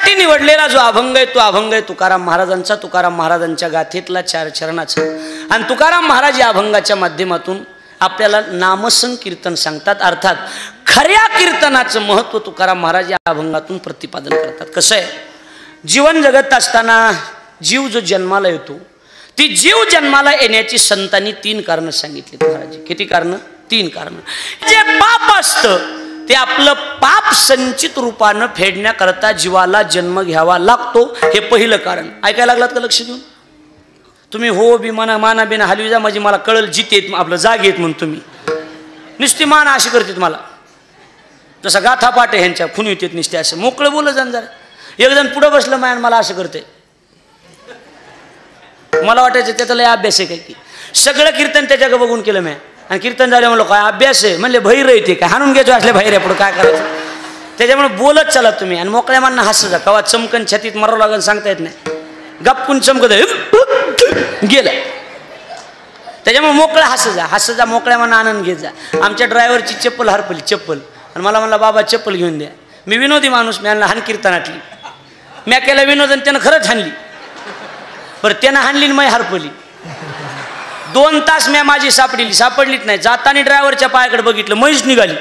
त्यासाठी निवडलेला जो अभंग आहे तो अभंग आहे तुकाराम महाराजांचा, तुकाराम महाराजांच्या गाथेतला 4 चरणाचा. आणि तुकाराम महाराज या अभंगाच्या माध्यमातून आपल्याला नामसंकीर्तन सांगतात. अर्थात खऱ्या कीर्तनाचं महत्त्व तुकाराम महाराज या अभंगातून प्रतिपादन करतात. कसं आहे, जीवन जगत असताना जीव जो जन्माला येतो, ती जीव जन्माला येण्याची संतांनी 3 कारणं सांगितली महाराज. किती कारणं? 3 कारणं. जे पाप असतं ते आपलं पाप संचित रूपानं फेडण्याकरता जीवाला जन्म घ्यावा लागतो, हे पहिलं कारण. ऐकायला लागलात का लक्ष देऊन? तुम्ही हो बी म्हणा, माना बिना हलवी जा, म्हणजे मला कळल जितेत आपलं जाग येत म्हणून तुम्ही नुसती माना अशी करतात मला, जसं गाथा पाठ आहे ह्यांच्या खुनी येतात नुसते असं मोकळं बोलत जाण. जरा एक जण पुढं बसलं मायान मला असं करते, मला वाटायचं त्याचा लय अभ्यास आहे काय की, सगळं कीर्तन त्याच्याकडे बघून केलं मी. आणि कीर्तन झालं म्हणलं काय अभ्यास आहे, म्हणले बहिर येते काय, हाणून घ्यायचो असले बाहेर आहे पुढं काय करायचं. त्याच्यामुळे बोलत चला तुम्ही आणि मोकळ्या मानना हसत जा. कवा चमकन छातीत मरावं लागेल सांगता येत नाही, गपकून चमकत गेलं. त्याच्यामुळे मोकळं हसत जा, मोकळ्या माना आनंद घेत जा. आमच्या ड्रायव्हरची चप्पल हरपली, चप्पल, आणि मला म्हणला बाबा चप्पल घेऊन द्या. मी विनोदी माणूस, मी आणला हान कीर्तनातली, मी केला विनोद आणि त्यानं खरंच हाणली. बरं त्यानं हाणली आणि मी हरपली. 2 तास मी माझी सापडलीच नाही. जाताना ड्रायव्हरच्या पायाकडे बघितलं, म्हैस निघाली.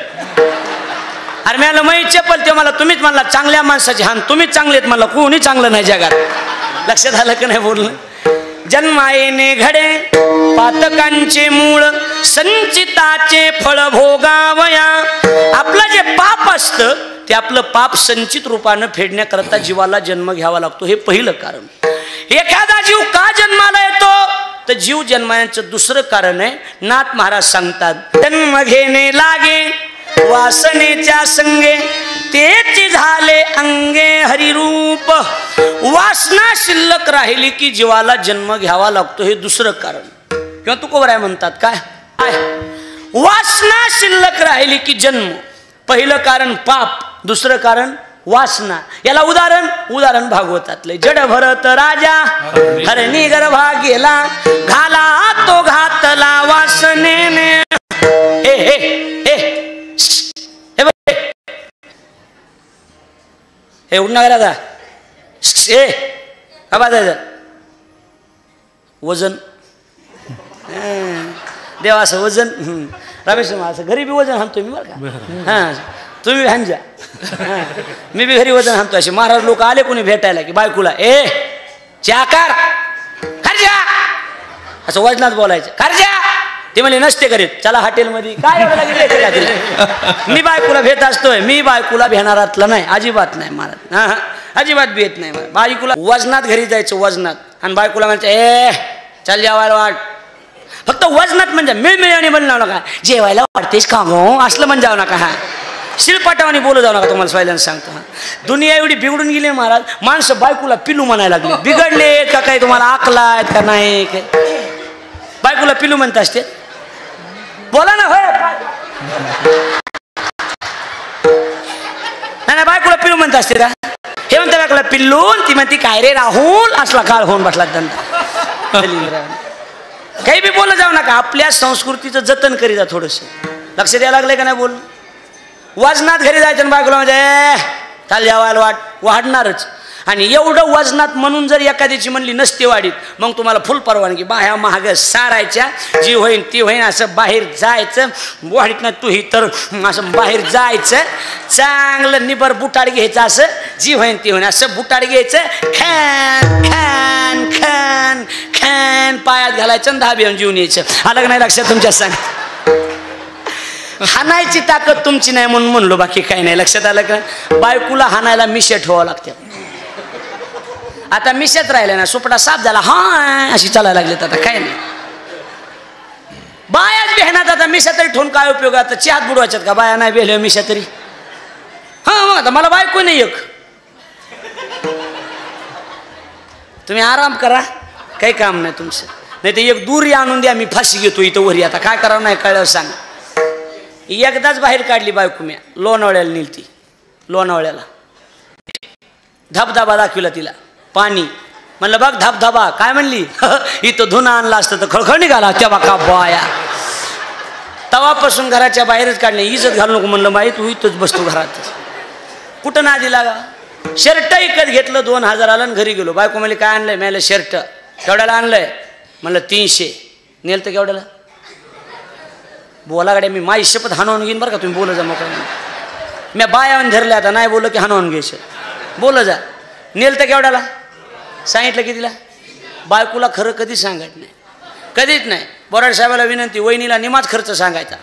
अरे मी म्हणलं म्हैस चप्पल, ते मला तुम्हीच म्हणला चांगल्या माणसाची हान, तुम्हीच चांगलेत म्हणला, कोणी चांगलं नाही जगात. लक्षात आलं का नाही बोलणं? जन्मायेने घडे पातकांचे मूळ, संचिताचे फळ भोगावया. आपलं जे पाप असतं ते आपलं पाप संचित रूपानं फेडण्याकरता जीवाला जन्म घ्यावा लागतो, हे पहिलं कारण. एखादा जीव का जन्माला येतो तर जीव जन्माचं दुसरं कारण आहे. नाथ महाराज सांगतात, जन्म घेणे लागे वासनेच्या संगे, तेच झाले अंगे हरिरूप. वासना शिल्लक राहिली की जीवाला जन्म घ्यावा लागतो, हे दुसरं कारण. किंवा तुकोबराय म्हणतात काय, वासना शिल्लक राहिली की जन्म. पहिलं कारण पाप, दुसरं कारण वासना. याला उदाहरण भागवतातले. जड भरत राजा हरणी गर्भा गेला, घाला तो घातला वासनेने. हे हे हे हे उडणार गेला वजन देवा असं वजन. रमेश असं घरी बी वजन हाणतो मी बरं का. हां तुम्ही हाण जा, मी बी घरी वजन हाणतो. असे महाराज लोक आले कोणी भेटायला की बायकोला, ए चाकार खर्जा, असं वजनात बोलायचं, खर्जा. ते म्हणले नसते करीत, चला हॉटेलमध्ये काय मी बायकोला भेट असतोय. मी बायकोला भेणारातला नाही, अजिबात नाही महाराज. हां अजिबात भेट नाही मला बायकोला. वजनात घरी जायचं, वजनात, आणि बायकोला म्हणायचं ए चल जेवायला वाट. फक्त वजनात म्हणजे मिळमिळ्याने बोलणार नका, जेवायला वाटतेस का गो असलं म्हणजे जाऊ नका. हा शिलपाटावानी बोलू जाऊ नका, तुम्हाला पहिल्यांदा सांगतो. हा दुनिया एवढी बिघडून गेली महाराज, माणसं बायकोला पिलू म्हणायला लागली. बिघडले का काही तुम्हाला आकला आहेत का नाही? बायकोला पिलू म्हणत असते, बोला ना. होय नाही बायकोला पिलू म्हणत असते का? हे म्हणते बायकोला पिल्लू, ती म्हणते काय रे राहुल, असला काळ होऊन बसला धंदा. काही बी बोललं जाऊ नका, आपल्या संस्कृतीचं जतन करी जा थोडंसं. लक्ष द्यायला लागलंय का नाही बोल. वजनात घरी जायचं आणि बायकोला म्हणजे चाल जेवायला वाट, वाढणारच. आणि एवढं वजनात म्हणून जर एखाद्याची म्हणली नसते वाढीत, मग तुम्हाला फुल परवानगी. बाह्या महाग सारायच्या, जी होईन ती होईन, असं बाहेर जायचं. वाढीत ना तूही तर असं बाहेर जायचं, चांगलं निबर बुटाड घ्यायचं, असं जी होईन ती होईन असं बुटाड घ्यायचं, खॅन खॅन खॅन खॅन पायात घालायचं आणि 10 बियाण जीवन यायचं. आलं का नाही लक्षात तुमच्या? सांग हाणायची ताकद तुमची नाही म्हणून म्हणलो, बाकी काही नाही. लक्षात आलं का? बायकोला हाणायला मिशा ठेवावं लागते. आता मिशात राहिल्या ना, सुपडा साफ झाला, हा अशी चालायला लागलेत. आता काय नाही, बायाच बेहनात. आता मिशा तरी ठेवून काय उपयोग? आता चहात बुडवायच्यात का बाया? नाही बेहल्या मिशा तरी. हा आता मला बायको नाही एक. तुम्ही आराम करा, काही काम नाही तुमचं. नाही तर एक दुरी आणून द्या, मी फाशी घेतो इथं वरी. आता काय करावं नाही कळलं सांग. एकदाच बाहेर काढली बायको मी, लोणावळ्याला नेलती. लोणावळ्याला धबधबा दाखविला तिला, पाणी. म्हणलं बघ धबधबा. काय म्हणली? इथं धुणं आणला असतं तर खळखळ निघाला. तेव्हा का बाया, तवापासून घराच्या बाहेरच काढले. इज्जत घालू नको म्हणलं, बाई तू इथंच बसतो घरात. कुठं नादी लागा. शर्ट विकत घेतलं 2000 आणि घरी गेलो. बायको म्हणली काय आणलंय? मला शर्ट. केवढ्याला आणलंय? म्हणलं 300. नेल तर केवढ्याला? बोला गाड्या, मी माझी शपथ हाणवून घेईन बरं का, तुम्ही बोला जा मोकळा. मी बायावर धरले आता, नाही बोललं की हाणवून घ्यायचं. बोला जा. नेल तर केवढ्याला? सांगितलं की तिला? बायकोला खरं कधीच सांगायचं नाही, कधीच नाही. बोराड साहेबाला विनंती, वहिनीला निमाच खर्च सांगायचा,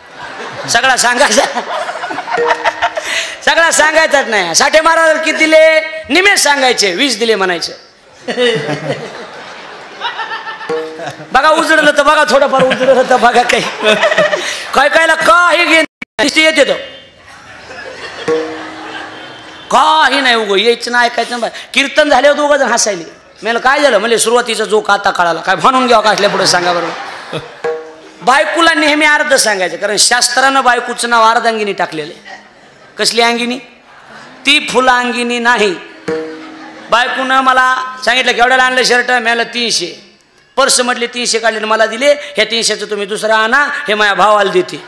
सगळा सांगायचा. सगळा सांगायचाच नाही. साठे महाराज किती दिले? निमेष सांगायचे. 20 दिले म्हणायचे. बघा उजळलं तर बघा, थोडंफार उजळलं तर बघा. काही काय कायला काही घेऊन येते तो, काही नाही. उगो यायचं ना, ऐकायचं ना. कीर्तन झाल्यावर 2 जण हसायले. मला काय झालं? म्हणजे सुरुवातीचा जोक आता कळाला. काय म्हणून घ्यावं का असल्या पुढे सांगा बरोबर. बायकोला नेहमी अर्ध सांगायचं, कारण शास्त्रानं बायकोचं नाव अर्धांगिनी टाकलेलं आहे. कसली अंगिनी? ती फुलांगिनी नाही. बायकोनं मला सांगितलं केवढ्याला आणलं शर्ट? मला 300. पर्स म्हटले 300 काढले मला दिले. ह्या 300चं तुम्ही दुसरा आणा, हे माझ्या भावाला देते.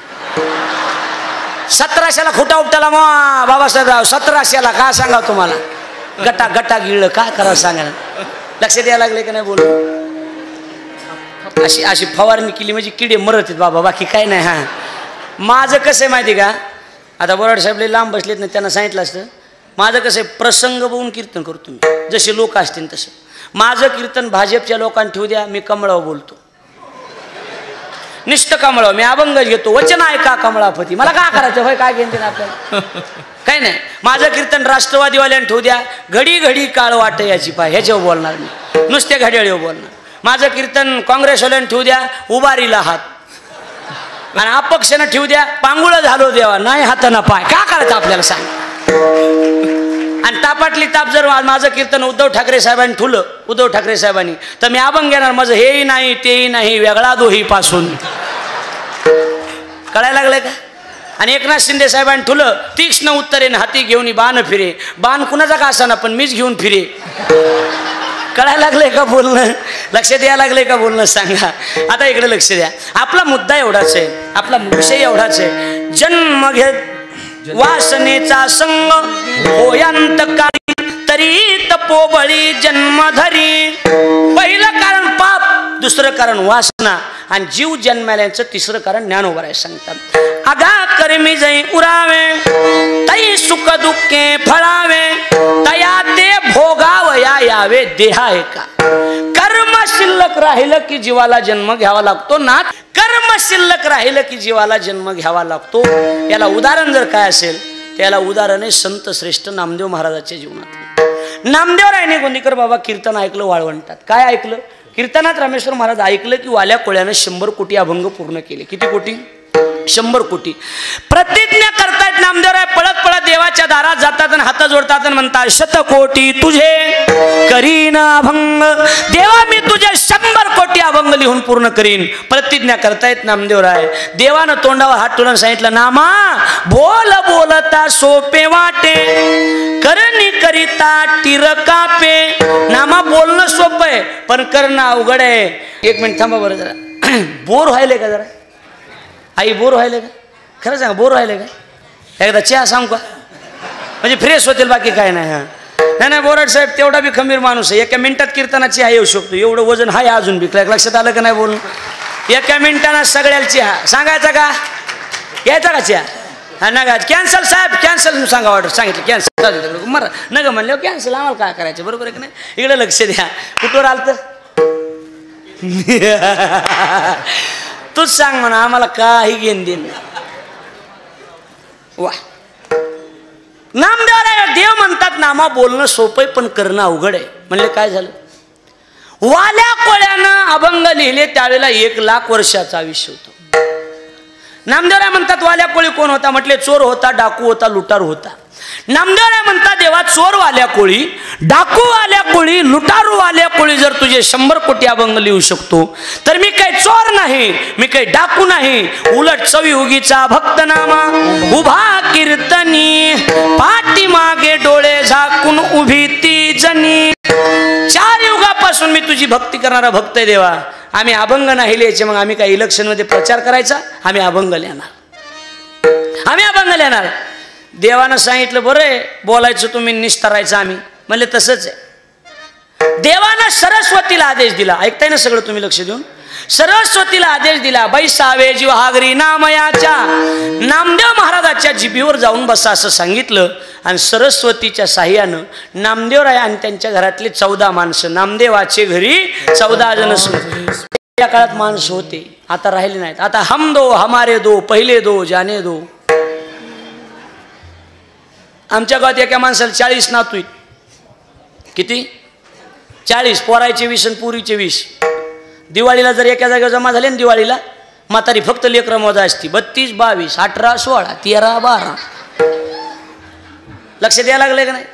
1700ला खोटा उपटाला मग बाबासाहेबराव. 1700ला काय सांगा तुम्हाला? गटा गटा गिळलं, काय करावं सांगा. लक्ष द्यायला लागले का नाही? बोलू अशी अशी फवारणी केली म्हणजे किडे मरत आहेत बाबा, बाकी काय नाही. हां, माझं कसं आहे माहिती का? आता बोराड साहेबले लांब बसलेत ना, त्यांना सांगितलं असतं. माझं कसं आहे, प्रसंग बघून कीर्तन करतो मी, जसे लोक असतील तसं. माझं कीर्तन भाजपच्या लोकांना ठेवू द्या, मी कमळाव बोलतो. निष्ठ कमळाव. मी अभंग घेतो. वचन ऐका कमळापती. मला काय करायचं होय? काय घेणं आपल्याला? काही नाही. माझं कीर्तन राष्ट्रवादीवाल्यांना ठेवू द्या. घडी घडी काळ वाट याची पाय, ह्याच्यावर बोलणार मी, नुसत्या घड्याळीवर बोलणार. माझं कीर्तन काँग्रेसवाल्यांना ठेवू द्या. उभारीला हात. आणि अपक्षानं ठेवू द्या. पांगुळं झालो देवा, नाही हाताना पाय. काय करायचं आपल्याला सांग. आणि तापाटली ताप जर माझं कीर्तन उद्धव ठाकरे साहेबांनी ठुलं, उद्धव ठाकरे साहेबांनी, तर मी अभंग घेणार. माझं हेही नाही तेही नाही, वेगळा दोही पासून. कळायला लागलं का? आणि एकनाथ शिंदे साहेबांनी ठुलं, तीक्ष्ण उत्तरेने हाती घेऊन बाण फिरे. बाण कुणाचा का असाना, पण मीच घेऊन फिरे. कळायला लागलंय का बोलणं? लक्ष द्यायला लागलंय का बोलणं? सांगा. आता इकडे लक्ष द्या. आपला मुद्दा एवढाच आहे, आपला विषय एवढाच आहे. जन्म घेत वासनेचा संग होयांत काळी, तरी तपोबळी जन्मधरी. पहिलं कारण पाप, दुसरं कारण वासना, आणि जीव जन्माल्यांचं तिसरं कारण ज्ञानोबराय सांगतात. आगा कर्मी जै उरावे, तै सुख दुःखे फळावे, तया ते भोगावया यावे देहा एका. कर्म शिल्लक राहिलं की जीवाला जन्म घ्यावा लागतो ना. कर्म शिल्लक राहिलं की जीवाला जन्म घ्यावा लागतो. याला उदाहरण जर काय असेल, त्याला उदाहरण आहे संत श्रेष्ठ नामदेव महाराजाच्या जीवनात. नामदेवरायने गोंदीकर बाबा कीर्तन ऐकलं वाळवंटात. काय ऐकलं? कीर्तनात रामेश्वर महाराज ऐकलं की वाल्या कोळ्यानं 100 कोटी अभंग पूर्ण केले. किती कोटी? 100 कोटी. प्रतिज्ञा करतायत नामदेवराय. पळत पळत देवाच्या दारात जातात आणि हात जोडतात आणि म्हणतात, 100 कोटी तुझे करीन अभंग. देवा मी तुझे 100 कोटी अभंग लिहून पूर्ण करीन. प्रतिज्ञा करतायत नामदेवराय. देवानं तोंडावर हात ठेवून सांगितलं, नामा बोल बोलता सोपे वाटे, करणी करिता टिर कापे. नामा बोलणं सोपं आहे, पण करणं अवघड आहे. 1 मिनिट थांबा बरं जरा. बोर व्हायले का जरा? आई बोर व्हायले का? खरं सांग, बोर व्हायले का? एकदा चहा सांगू का? म्हणजे फ्रेश होतील, बाकी काय नाही. हां, नाही नाही, बोराड साहेब तेवढा बी खंबीर माणूस आहे. 1 मिनिटात कीर्तनात चहा येऊ शकतो, एवढं वजन हाय अजून बी. लक्षात आलं का नाही बोलून? 1 मिनिटानं सगळ्याला चहा सांगायचा का? घ्यायचा का चहा? हा नका. कॅन्सल साहेब, कॅन्सल सांगा. ऑर्डर सांगितलं कॅन्सल. मर नका म्हणल्यावर कॅन्सल. आम्हाला काय करायचं? बरोबर आहे की नाही? इकडे लक्ष द्या. कुठवर आलं तर तूच सांग म्हणा, आम्हाला काही घेण देण. वा, नामदेव देव म्हणतात, नामा बोलणं सोपं पण करणं अवघड आहे. म्हणले काय झालं? वाल्या कोळ्यानं अभंग लिहिले त्यावेळेला 1,00,000 वर्षाचं आयुष्य होतं. नामदेवराय म्हणतात, वाल्या कोळी कोण होता? म्हटले चोर होता, डाकू होता, लुटारू होता. नामदेवराय म्हणतात, देवा चोर वाल्या कोळी, डाकू वाल्या कोळी, लुटारू वाल्या कोळी जर तुझे 100 कोटी अभंग लिहू शकतो, तर मी काही चोर नाही, मी काही डाकू नाही. उलट चवियुगीचा भक्त नामा उभा कीर्तनी, पाठी मागे डोळे झाकून उभी ती जनी. 4 युगापासून मी तुझी भक्ती करणारा भक्त आहे देवा. आम्ही अभंग नाही लिहायचे, मग आम्ही काय इलेक्शनमध्ये प्रचार करायचा? आम्ही अभंग लिहिणार, आम्ही अभंग लिहिणार. देवानं सांगितलं बरं आहे बोलायचं तुम्ही निस्तरायचं आम्ही. म्हणले तसंच आहे. देवानं सरस्वतीला आदेश दिला. ऐकताय ना सगळं तुम्ही लक्ष देऊन. सरस्वतीला आदेश दिला बैसावे जीवहागरी नामयाच्या. नामदेव महाराजाच्या जिभेवर जाऊन बसा असं सांगितलं. आणि सरस्वतीच्या साह्यानं नामदेवराय आणि त्यांच्या घरातले 14 माणसं. नामदेवाचे घरी 14 जण. त्या काळात माणसं होते, आता राहिले नाहीत. आता हम दो हमारे दो पहिले दो जाने दो. आमच्या गावात एका माणसाला 40 नातू आहेत. किती? 40. पोरायचे 20 आणि पुरीचे 20. दिवाळीला जर एका जागेवर जमा झाले ना दिवाळीला, म्हातारी फक्त लेकरं मोजा असती. 32, 22, 18, 16, 13, 12. लक्ष द्यायला लागले का नाही?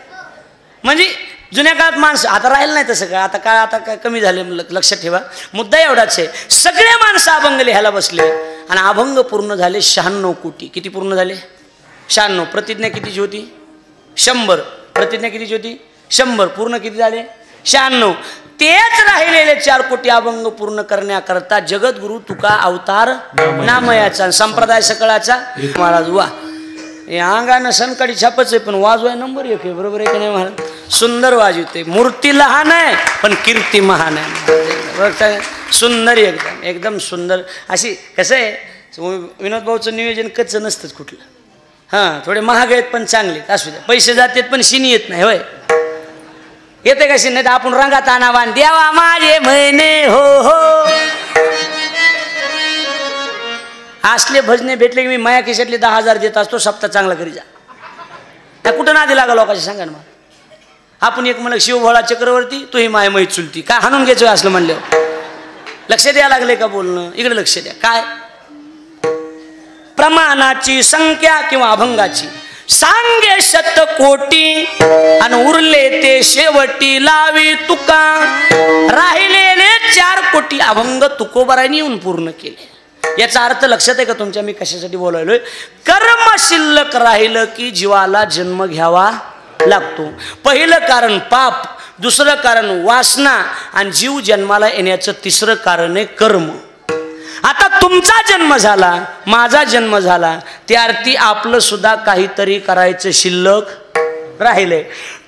म्हणजे जुन्या काळात माणसं, आता राहिलं नाही तसं. आता काय, आता काय कमी झाले. लक्षात ठेवा, मुद्दा एवढाच आहे. सगळे माणसं अभंग लिहायला बसले आणि अभंग पूर्ण झाले 96 कोटी. किती पूर्ण झाले? 96. प्रतिज्ञा कितीची होती? 100. प्रतिज्ञा कितीची होती? 100. पूर्ण किती झाले? 96. तेच राहिलेले 4 कोटी अभंग पूर्ण करण्याकरता जगद्गुरु तुका अवतार नामयाचा संप्रदाय सकळाचा महाराज. वा, या अंगानं सनकाडी छापच आहे पण वाजवाय नंबर 1 आहे. बरोबर आहे की नाही महाराज? सुंदर वाजवते. मूर्ती लहान आहे पण कीर्ती महान आहे. सुंदर एकदम एकदम सुंदर. अशी कसं आहे, विनोद भाऊचं नियोजन कच्चं नसतंच कुठलं. हां, थोडे महाग आहेत पण चांगले असू द्या. पैसे जातात पण शिनी येत नाही. होय, येते कशी नाही तर आपण रंगात आणावान देवा माझे म्हणे हो हो. असले भजने भेटले की मी माया खिशातले 10,000 देत असतो. सप्ताह चांगला करी जा. कुठं नादी लागा लोकांची सांगा ना. मग आपण एक म्हणलं शिवभोळा चक्रवर्ती, तोही माय मैत चुलती. काय हाणून घ्यायचं असलं म्हणल्यावर? लक्ष द्यायला लागले का बोलणं? इकडे लक्ष द्या. काय प्रमाणाची संख्या किंवा अभंगाची सांगे 100 आणि उरले ते शेवटी लावी तुका. राहिलेले 4 कोटी अभंग तुकोबारांनी येऊन पूर्ण केले. याचा अर्थ लक्षात आहे का तुमच्या? मी कशासाठी बोलायलोय? कर्म शिल्लक राहिलं की जीवाला जन्म घ्यावा लागतो. पहिलं कारण पाप, दुसरं कारण वासना आणि जीव जन्माला येण्याचं तिसरं कारण आहे कर्म. आता तुमचा जन्म झाला, माझा जन्म झाला, त्यार्थी आपलं सुद्धा काहीतरी करायचं शिल्लक राहिले.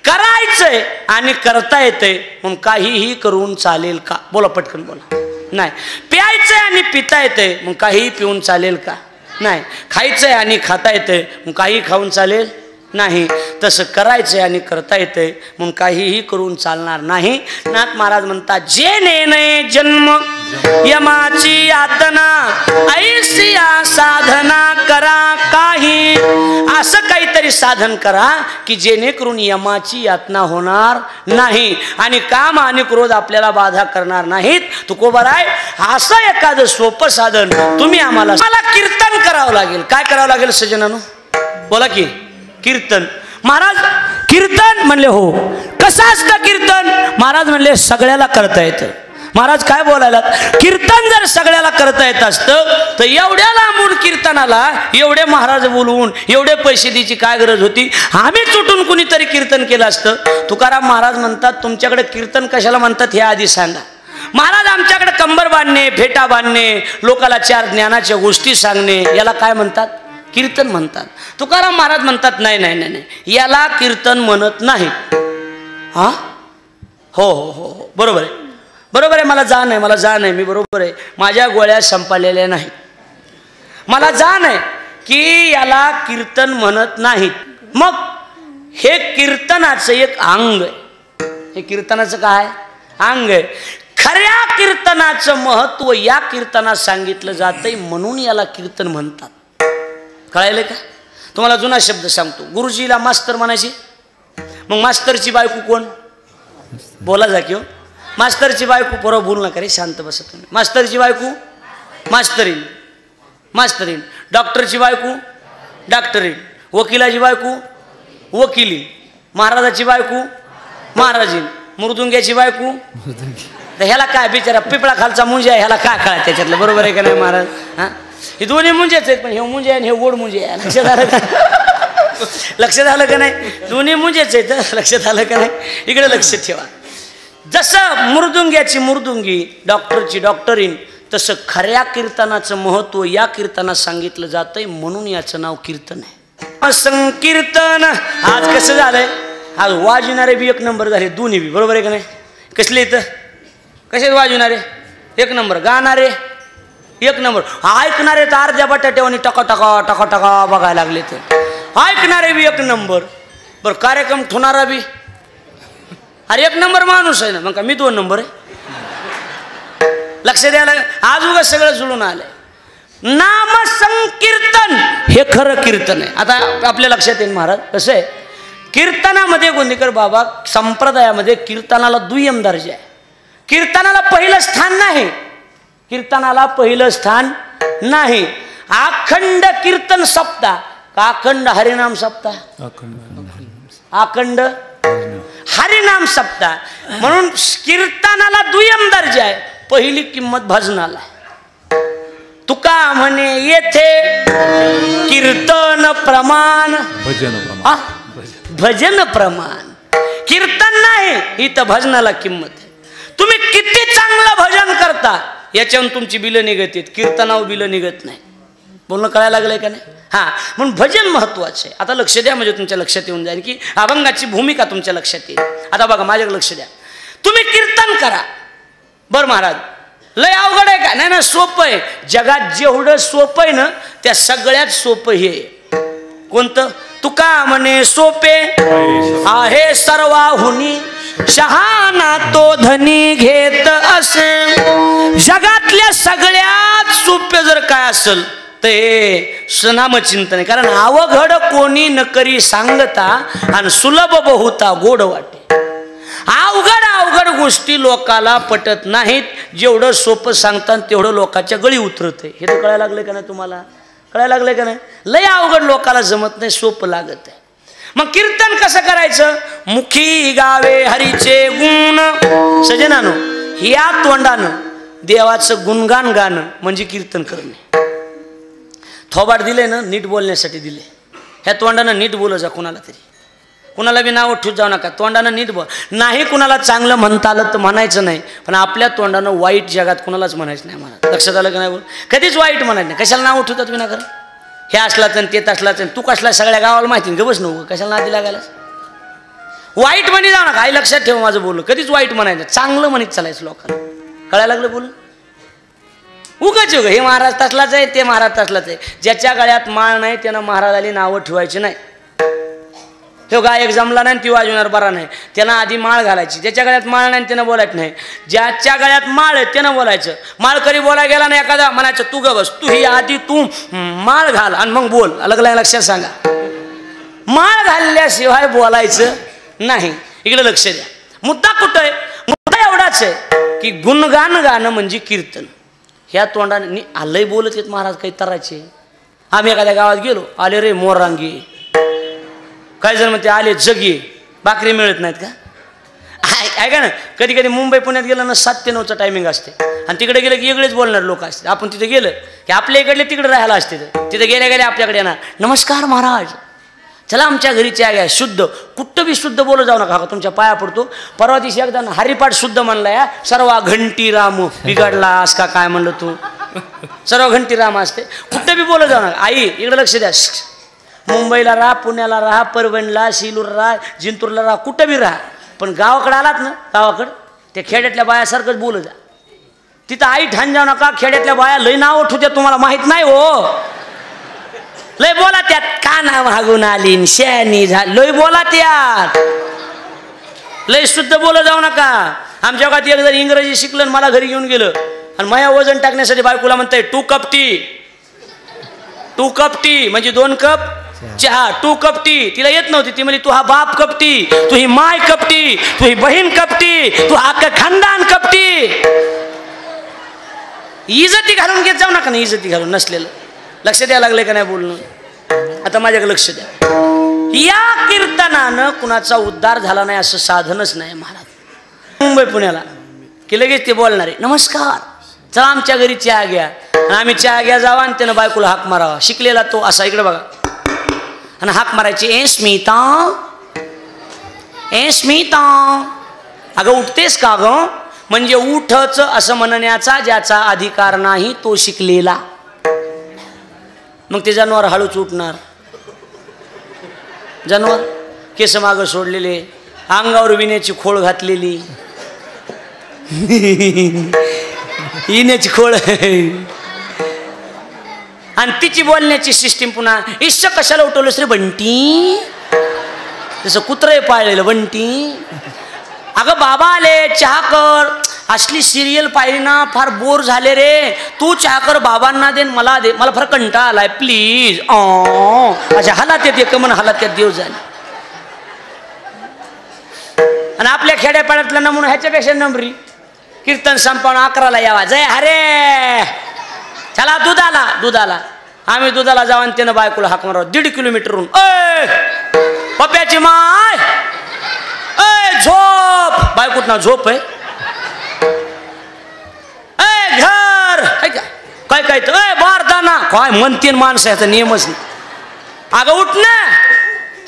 करायचंय आणि करता येतंय म्हणून काहीही करून चालेल का? बोला पटकन बोला. नाही. प्यायचंय आणि पिता येतंय मग काही पिऊन चालेल का? नाही. खायचंय आणि खाता येतंय मग काही खाऊन चालेल नाही. तसं करायचंय आणि करता येतंय म्हणून काहीही करून चालणार नाही. नाथ महाराज म्हणतात जे नेणे जन्म यमाची यातना ऐसिया साधना करा काही. असं काहीतरी साधन करा की जेणेकरून यमाची यातना होणार नाही आणि काम आणि क्रोध आपल्याला बाधा करणार नाहीत. तुकोबाराय असं एखादं सोपं साधन तुम्ही आम्हाला कीर्तन करावं लागेल. काय करावं लागेल सज्जनानो? बोला की कीर्तन. महाराज कीर्तन म्हणले हो. कसं असतं कीर्तन? महाराज म्हणले सगळ्याला करता येतं. महाराज काय बोलायला? कीर्तन जर सगळ्याला करता येत असतं तर एवढ्या लांबून कीर्तनाला एवढे महाराज बोलवून एवढे पैसे द्यायची काय गरज होती? आम्ही चुटून कुणीतरी कीर्तन केलं असतं. तुकाराम महाराज म्हणतात तुमच्याकडे कीर्तन कशाला म्हणतात हे आधी सांगा. महाराज आमच्याकडे कंबर बांधणे, फेटा बांधणे, लोकाला 4 ज्ञानाच्या गोष्टी सांगणे याला काय म्हणतात? कीर्तन म्हणतात. तुकाराम महाराज म्हणतात नाही नाही नाही नाही, याला कीर्तन म्हणत नाही. हा हो हो हो हो बरोबर आहे, बरोबर आहे. मला जाण आहे, मला जाण आहे. मी बरोबर आहे. माझ्या गोळ्या संपलेल्या नाहीत. मला जाण आहे की याला कीर्तन म्हणत नाहीत. मग हे कीर्तनाचं एक अंग आहे. हे कीर्तनाचं काय अंग आहे? खऱ्या कीर्तनाचं महत्व या कीर्तनात सांगितलं जातंय म्हणून याला कीर्तन म्हणतात. कळायलं का? तुम्हाला जुना शब्द सांगतो. गुरुजीला मास्तर म्हणायची. मग मास्तरची बायको कोण? बोला जा की हो. मास्तरची बायको, पोरं बोलू नका रे, शांत बसा तुम्ही. मास्तरची बायको मास्तरीन, मास्तरीन. डॉक्टरची बायको डॉक्टरीन. वकिलाची बायको वकिली. महाराजाची बायको महाराजीन. मृदुंग्याची बायको. तर ह्याला काय बिचारा पिपळा खालचा मुंजे आहे, ह्याला काय कळा त्याच्यातलं? बरोबर आहे का नाही महाराज? हां, हे दोन्ही मुंजेच आहेत पण हे मुंजे आणि हे गोड मुंजे आहे. लक्षात आलं का? लक्षात आलं का नाही? दोन्ही मुंजेच आहेत. लक्षात आलं का नाही? इकडे लक्ष ठेवा. जसं मृदुंग्याची मृदुंगी, डॉक्टरची डॉक्टरीन, तसं खऱ्या कीर्तनाचं महत्त्व या कीर्तनात सांगितलं जातंय म्हणून याचं नाव कीर्तन आहे. संकीर्तन आज कसं झालंय, आज वाजविणारे बी एक नंबर झाले, दोन्ही बी बरोबर आहे का नाही? कसले इथं कसे वाजविणारे एक नंबर, गाणारे एक नंबर, ऐकणारे तर अर्ध्या बटाट्यावानी टका टका टका टका बघायला लागले, तर ऐकणारे बी एक नंबर. बरं कार्यक्रम ठेवणारा बी अरे एक नंबर माणूस आहे ना, मग का मी 2 नंबर आहे? लक्ष द्यायला आज उगा सगळं जुळून आलंय. नाम संकीर्तन हे खरं कीर्तन आहे. आता आपल्या लक्षात येईल महाराज कसं आहे, कीर्तनामध्ये गोंदीकर बाबा संप्रदायामध्ये कीर्तनाला दुय्यम दर्जा आहे. कीर्तनाला पहिलं स्थान नाही, कीर्तनाला पहिलं स्थान नाही. अखंड कीर्तन सप्ताह का अखंड हरिनाम सप्ताह, अखंड हरिनाम सप्ताह, म्हणून कीर्तनाला दुय्यम दर्जा आहे. पहिली किंमत भजनाला आहे. तुका म्हणे येथे कीर्तन प्रमाण, भजन प्रमाण, कीर्तन नाही इथं भजनाला किंमत आहे. तुम्ही किती चांगलं भजन करता याच्यावरून तुमची बिलं निघत आहेत, कीर्तनावर बिलं निघत नाही. बोलणं कळायला लागलंय का नाही? हां, म्हणून भजन महत्वाचं आहे. आता लक्ष द्या, म्हणजे तुमच्या लक्षात येऊन जाईल की अभंगाची भूमिका तुमच्या लक्षात येईल. आता बघा माझ्याकडे लक्ष द्या, तुम्ही कीर्तन करा. बरं महाराज लय अवघड आहे का? नाही ना, सोपं आहे. जगात जेवढं सोपं आहे ना त्या सगळ्यात सोपं हे कोणतं? तुका म्हणे सोपे आहे सर्वाहुनी, शहाणा तो धनी घेत असे. जगातल्या सगळ्यात सोपे जर काय असेल ते नामचिंतन आहे. कारण अवघड कोणी न करी सांगता आणि सुलभ बहुता गोड वाटे. अवघड अवघड गोष्टी लोकाला पटत नाहीत, जेवढं सोपं सांगतात तेवढं लोकांच्या गळी उतरते. हे तर कळायला लागलं का नाही तुम्हाला? कळायला लागलं का नाही? लय अवघड लोकाला जमत नाही, सोपं लागत आहे. मग कीर्तन कसं करायचं? मुखी गावे हरीचे गुण, सजनानो या तोंडानं देवाचं गुणगान गाणं म्हणजे कीर्तन करणे. थोबाड दिले ना नीट बोलण्यासाठी दिले. ह्या तोंडानं नीट बोलत जा, कुणाला तरी, कुणाला बी नाव ठेवत जाऊ नका. तोंडानं नीट बोल. नाही कुणाला चांगलं म्हणता आलं तर म्हणायचं नाही, पण आपल्या तोंडानं वाईट जगात कुणालाच म्हणायचं नाही. मला लक्षात आलं का नाही? बोल कधीच वाईट म्हणायचं नाही. कशाला नाव ठेवतात विनाकारण? हे असलाच आणि ते असलाच, तू कसला सगळ्या गावाला माहिती ग बस नको, कशाला नादी लागायलाच? वाईट म्हणी जाऊ नका. आई लक्षात ठेव माझं बोलणं, कधीच वाईट म्हणायचं, चांगलं म्हणत चालायचं लोकांना. कळायला लागलं बोल? उगाच उगा हे महाराज तसलाच आहे, ते महाराज तसलाच आहे. ज्याच्या गळ्यात माळ नाही त्यानं महाराजाली नावं ठेवायची नाही. तो गायक जमला नाही ती वाजवणार बरा नाही, त्यानं आधी माळ घालायची. ज्याच्या गळ्यात माळ नाही त्यानं बोलायचं नाही. ज्याच्या गळ्यात माळ आहे त्यानं बोलायचं. माळ करी बोलायला गेला नाही एखादा म्हणायचं तू ग बस, तू ही आधी तू माळ घाल आणि मग बोल. अलग लक्षात सांगा, माळ घालल्याशिवाय बोलायचं नाही. इकडे लक्ष द्या. मुद्दा कुठं आहे? मुद्दा एवढाच आहे की गुणगान गाणं म्हणजे कीर्तन. ह्या तोंडाने आलंय बोलत येत महाराज काही तराचे. आम्ही एखाद्या गावात गेलो, आले रे मोरांगी, काही जण म्हणते आले जगी, भाकरी मिळत नाहीत का? ऐका ना, कधी कधी मुंबई पुण्यात गेलं ना 7 ते 9चं टायमिंग असते आणि तिकडे गेलं की वेगळेच बोलणार लोक असते. आपण तिथे गेलं की आपल्या इकडले तिकडे राहायला असते, तिथे गेल्या गेल्या आपल्याकडे येणार, नमस्कार महाराज, चला आमच्या घरी चहा घ्या. शुद्ध कुठं बी शुद्ध बोलू जाऊ नका, तुमच्या पाया पडतो. परवा दिवशी एकदा हरिपाठ शुद्ध म्हणला या, सर्व घंटी राम बिघडलास का काय म्हणलं तू, सर्व घंटी राम असते. कुठं बी बोलू जाऊ नका. आई इकडे लक्ष द्या. मुंबईला राहा, पुण्याला राहा, परभणीला, शिलूर राहा, जिंतूरला राहा, कुठं बी राहा, पण गावाकडे आलात ना, गावाकडं त्या खेड्यातल्या बायासारखंच बोलू जा. तिथं आई ठाण जाऊ नका. खेड्यातल्या बाया लय नाव ठेवत्या, तुम्हाला माहित नाही हो. लय बोला त्यात, काना मागून आली शॅनी झाली, लय बोला त्यात, लय शुद्ध बोलत जाऊ नका. आमच्या गावात एक जर इंग्रजी शिकलं मला घरी घेऊन गेलं आणि माया वजन टाकण्यासाठी बायकोला म्हणताय 2 कप टी. 2 कप टी म्हणजे 2 कप चहा. 2 कप टी तिला येत नव्हती. ती म्हणजे तू हा बाप कपटी, तू ही माय कपटी, तू ही बहीण कपटी, तू हा खानदान कपटी. इज्जती घालून घेत जाऊ नका ना, इज्जती घालून नसलेलं. लक्ष द्यायला लागले का नाही बोलणं? आता माझ्याकडे लक्ष द्या. या कीर्तनानं कुणाचा उद्धार झाला नाही असं साधनच नाही महाराज. मुंबई पुण्याला की लगेच ते बोलणारे नमस्कार, चला आमच्या घरी चहा घ्या. आणि आम्ही चहा घ्या जावा आणि त्यानं बायकोला हाक मारावा. शिकलेला तो असा, इकडे बघा, आणि हाक मारायची, ए स्मिता, ए स्मिता, अगं उठतेस का ग? म्हणजे उठच असं म्हणण्याचा ज्याचा अधिकार नाही तो शिकलेला. मग ते जनावर हळूच उठणार. जनावर, केस मागं सोडलेले, अंगावर विण्याची खोळ घातलेली, इण्याची खोळ आणि तिची बोलण्याची सिस्टीम पुन्हा. इश्य कशाला उठवलंस रे बंटी, जसं कुत्रं पाळलेलं बंटी. अगं बाबा आले चहा कर, असली सिरियल पाहिली ना फार बोर झाले रे, तू चहा कर, बाबांना दे मला दे, मला फार कंटाळा आलाय प्लीज. अच्छा हालात येते का म्हण, हालात त्यात देव झाले. आणि आपल्या खेड्यापाड्यातला नमुना ह्याच्यापेक्षा नंबरी. कीर्तन संपवून 11ला यावा, जय हरे, चला दुधाला. आम्ही दुधाला जाऊ आणि त्यानं बायकोला हाक मारावं 1.5 किलोमीटरहून. पप्प्याची माय, झोप. बायकोटना झोप आहे, घर काय काय बारदाना काय म्हणते माणसं, याचा नियमच नाही. अगं उठ ना.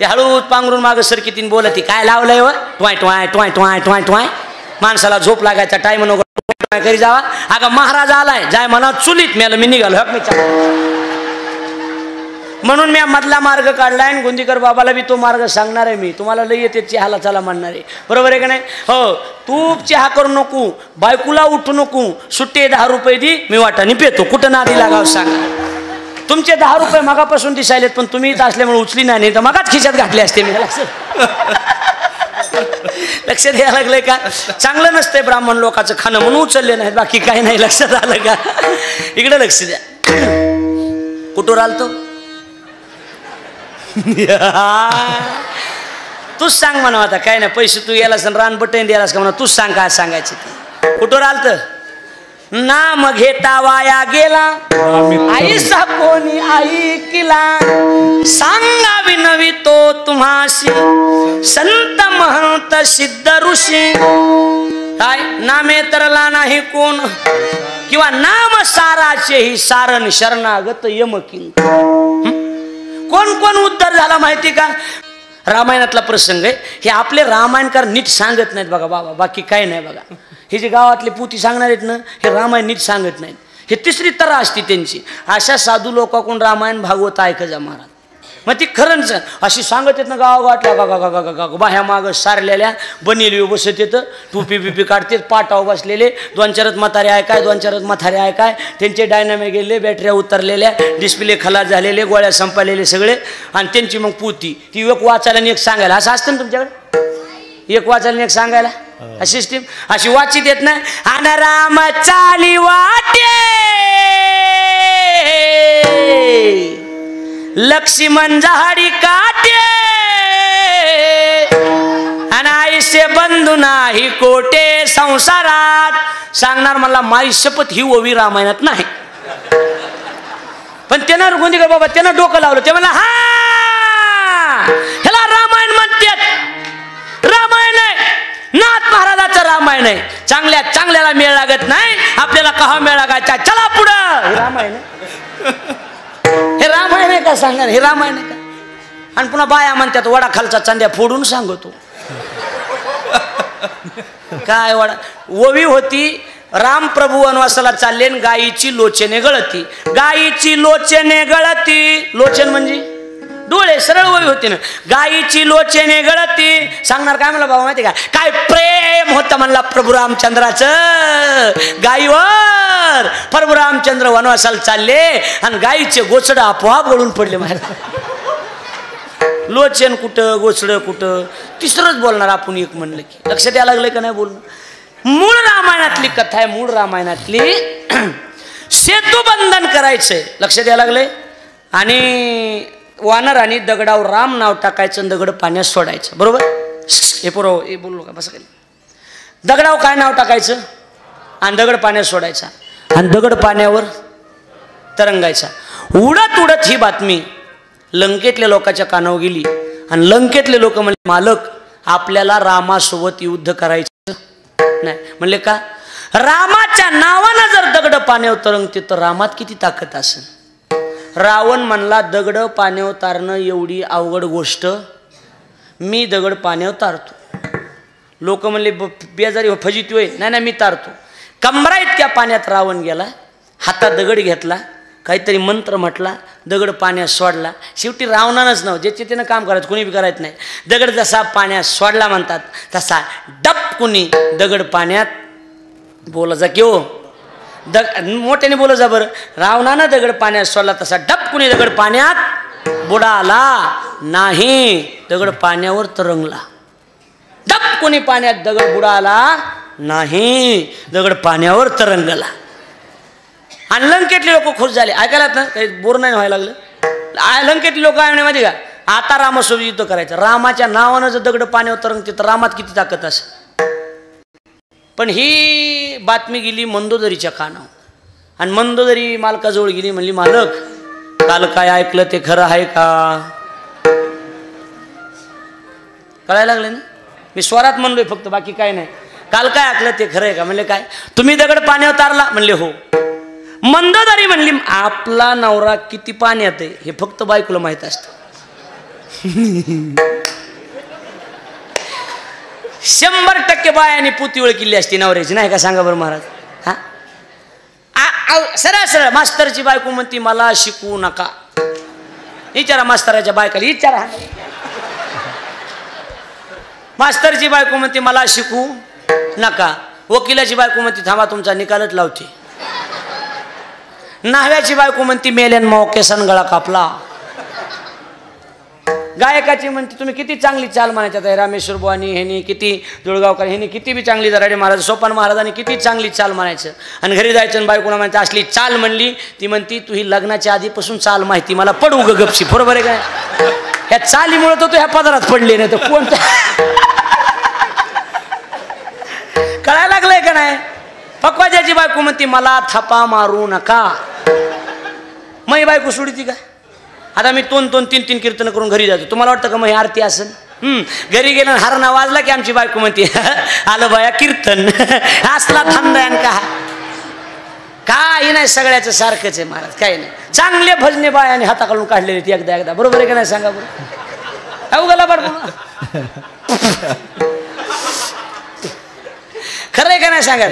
ते हळूच पांघरून मागं सरकीतीन बोलती, काय लावलंय व toy toy toy toy toy toy. माणसाला झोप लागायचा टाइम नको करी जावा. अगं महाराज आलाय, जाय म्हणा चुलीत, मी निघालो. म्हणून मी मधला मार्ग काढलाय आणि गोंदीकर बाबाला बी तो मार्ग सांगणार आहे. मी तुम्हाला लई येते चहाला चला म्हणणार आहे, बरोबर आहे का नाही? हो, तू चहा करू नको, बायकोला उठू नको, सुट्टे 10 रुपये दी, मी वाटाने पेतो. कुठं नादी लागाव सांगा. तुमचे 10 रुपये मगापासून दिसायलेत, पण तुम्ही इथं असल्यामुळे उचली नाही, तर मगाच खिशात घातले असते मी. लक्ष द्यायला लागलंय का? चांगलं नसतंय ब्राह्मण लोकांचं खाणं म्हणून उचलले नाहीत, बाकी काही नाही. लक्षात आलं का? इकडे लक्ष द्या. कुठं आलतो? तूच सांग म्हणा. आता काय नाही, पैसे तू यालास रान बटन द्यालास का म्हणा, तूच सांग काय सांगायचं ते. कुठं आलत? नाम घेता वाया गेला, आईसा कोणी ऐकिला, सांगावी नवी तो तुम्हाशी, संत महंत सिद्ध ऋषी. काय नामे तरला नाही कोण, किंवा नाम साराचेही सारण शरणागत यमकिंग. कोण कोण उद्धार झाला माहिती का? रामायणातला प्रसंग आहे. हे आपले रामायणकार नीट सांगत नाहीत बघा बाबा, बाकी काय नाही बघा. हे जे गावातले पुती सांगणार आहेत ना, हे रामायण नीट सांगत नाहीत. हे तिसरी तरा असते त्यांची. अशा साधू लोकांकडून रामायण भागवत ऐक जा महाराज. मग ती खरंच अशी सांगत येत ना गावागावातल्या बाह्या मागं सारलेल्या बनेली बसत येतं, टोपी बिपी काढतेत, पाटाव बसलेले 2-4 म्हातारे ऐकाय, 2-4 म्हातारे ऐकाय. त्यांचे डायनामिक गेले, बॅटऱ्या उतरलेल्या, डिस्प्ले खलास झालेले, गोळ्या संपलेले सगळे. आणि त्यांची मग पुती ती एक वाचायला आणि एक सांगायला. असं असतं ना तुमच्याकडे, एक वाचायला आणि एक सांगायला सिस्टीम अशी वाचित येत नाही. आणि राम चाली वाटे लक्ष्मण झाडी काटे, आणि आईसे बंधू नाही कोटे संसारात. सांगणार मला माई शपथ ही ओवी रामायणात नाही. पण त्यानं गोंदीकर बाबा त्यानं डोकं लावलं. ते म्हणला हा ह्याला रामायण म्हणतात. रामायण आहे, नाथ महाराजाचं रामायण आहे. चांगल्याला मेळ लागत नाही, आपल्याला कहा मेळ लागायचा, चला पुढं. हे रामायण हे रामायण आहे का? सांगणार हे रामायण आहे का? आणि पुन्हा बाया म्हणतात वडा खालचा चांद्या फोडून सांगतो. काय वडा ओवी होती. राम प्रभू वनवासाला चालले, गायीची लोचने गळती, गायीची लोचने गळती. लोचन म्हणजे डोळे, सरळ ओवी होती ना. गायीची लोचने गळती. सांगणार काय म्हणला बाबा माहिती का? काय प्रेम होतं म्हणला प्रभू रामचंद्राचं गायीवर. प्रभू रामचंद्र वनवासाला चालले आणि गायीचे गोचडं आपोआप गळून पडले. माझ्या लोचन कुठं, गोचडं कुठं, तिसरंच बोलणार आपण एक म्हणलं की. लक्षात यायला लागलं का नाही बोलणं? मूळ रामायणातली कथा आहे, मूळ रामायणातली. सेतुबंधन करायचंय, लक्षात यायला लागलंय. आणि वानरांनी दगडावर राम नाव टाकायचं, दगड पाण्यात सोडायचं, बरोबर? हे पोरं हे बोललो का बस. दगडावर काय नाव टाकायचं आणि दगड पाण्यात सोडायचा, आणि दगड पाण्यावर तरंगायचा. उडत उडत ही बातमी लंकेतल्या लोकांच्या कानावर गेली. आणि लंकेतले लोक म्हणले मालक आपल्याला रामासोबत युद्ध करायचं नाही. म्हणले का? रामाच्या नावानं जर दगड पाण्यावर तरंगते तर रामात किती ताकद असेल. रावण म्हणला दगड पाण्यावर तारणं एवढी अवघड गोष्ट, मी दगड पाण्यावर तारतो. लोक म्हणले बेजारी फजिती होय. नाही मी तारतो. कमरा इतक्या पाण्यात रावण गेला, हातात दगड घेतला, काहीतरी मंत्र म्हटला, दगड पाण्यात सोडला. शेवटी रावणारच नव्हतं, ज्याचे त्यानं काम करायचं, कोणी बी करायचं नाही. दगड जसा पाण्यात सोडला म्हणतात तसा डबकुनी दगड पाण्यात बोला जा की हो मोठ्याने बोला जा बरं. रावणानं दगड पाण्यात सोडला तसा डबकुनी दगड पाण्यात बुडाला नाही, दगड पाण्यावर तरंगला. डबकुनी पाण्यात दगड बुडाला नाही, दगड पाण्यावर तरंगला. आणि लंकेतले लोक खुश झाले. ऐकायलात ना, काही बोर नाही व्हायला लागलं. लंकेतले लोक आहे माहिती का, आता रामासोबत युद्ध करायचं. रामाच्या नावानं जर दगड पाण्यावर तरंगते तर रामात किती ताकद असेल. पण ही बातमी गेली मंदोदरीच्या कानावर, आणि मंदोदरी मालकाजवळ गेली. म्हणली, मालक काल काय ऐकलं ते खरं आहे का? कळायला लागले ना, मी स्वरात म्हणलोय फक्त, बाकी काय नाही. काल काय ऐकलं ते खरं आहे का? म्हणले काय, तुम्ही दगड पाण्यावर तारला? म्हणले हो. मंदोदरी म्हणली, आपला नवरा किती पाण्यात आहे हे फक्त बायकोला माहित असतं. 100% बायाने पुती ओळखली असती नवऱ्याची, नाही का? सांगा बरं महाराज. हा सरळ सरळ मास्तरची बायको म्हणती मला शिकवू नका. विचारा मास्तराच्या बायकाला, विचारा. मास्तरची बायको म्हणते मला शिकवू नका. वकिलाची बायको म्हणते थांबा तुमचा निकालच लावते. न्हाव्याची बायको म्हणती मेल्यान माव केसन गळा कापला. गायकाची म्हणते तुम्ही किती चांगली चाल म्हणायच्या. रामेश्वर बुवानी ह्यांनी किती, जुळगावकर ह्यांनी किती बी चांगली, दराडे महाराज, सोपान महाराजांनी किती चांगली चाल म्हणायचं. आणि घरी जायचं बायकोला म्हणायचं असली चाल म्हणली. ती म्हणती तू ही लग्नाच्या आधीपासून चाल माहिती मला, पडू ग गपशी. बरोबर आहे काय? ह्या चालीमुळे तो ह्या पदारात पडले नाही तर कोणता. कळायला लागलंय का नाही? पकवाजाची बायको म्हणती मला थपा मारू नका. मग बायको सोडती का? आता मी 2-3 कीर्तन करून घरी जातो. तुम्हाला वाटतं का मग ही आरती असेल? घरी गेलं हरणा वाजला की आमची बायको म्हणते आलं बाया कीर्तन. असला थांबयान का काही नाही, सगळ्याचं सारखंच आहे महाराज, काही नाही. चांगले भजने बायाने हाताखालून काढलेले ती एकदा बरोबर आहे का नाही? सांगा बरं. अवघाला बरं खरं आहे का नाही? सांगा.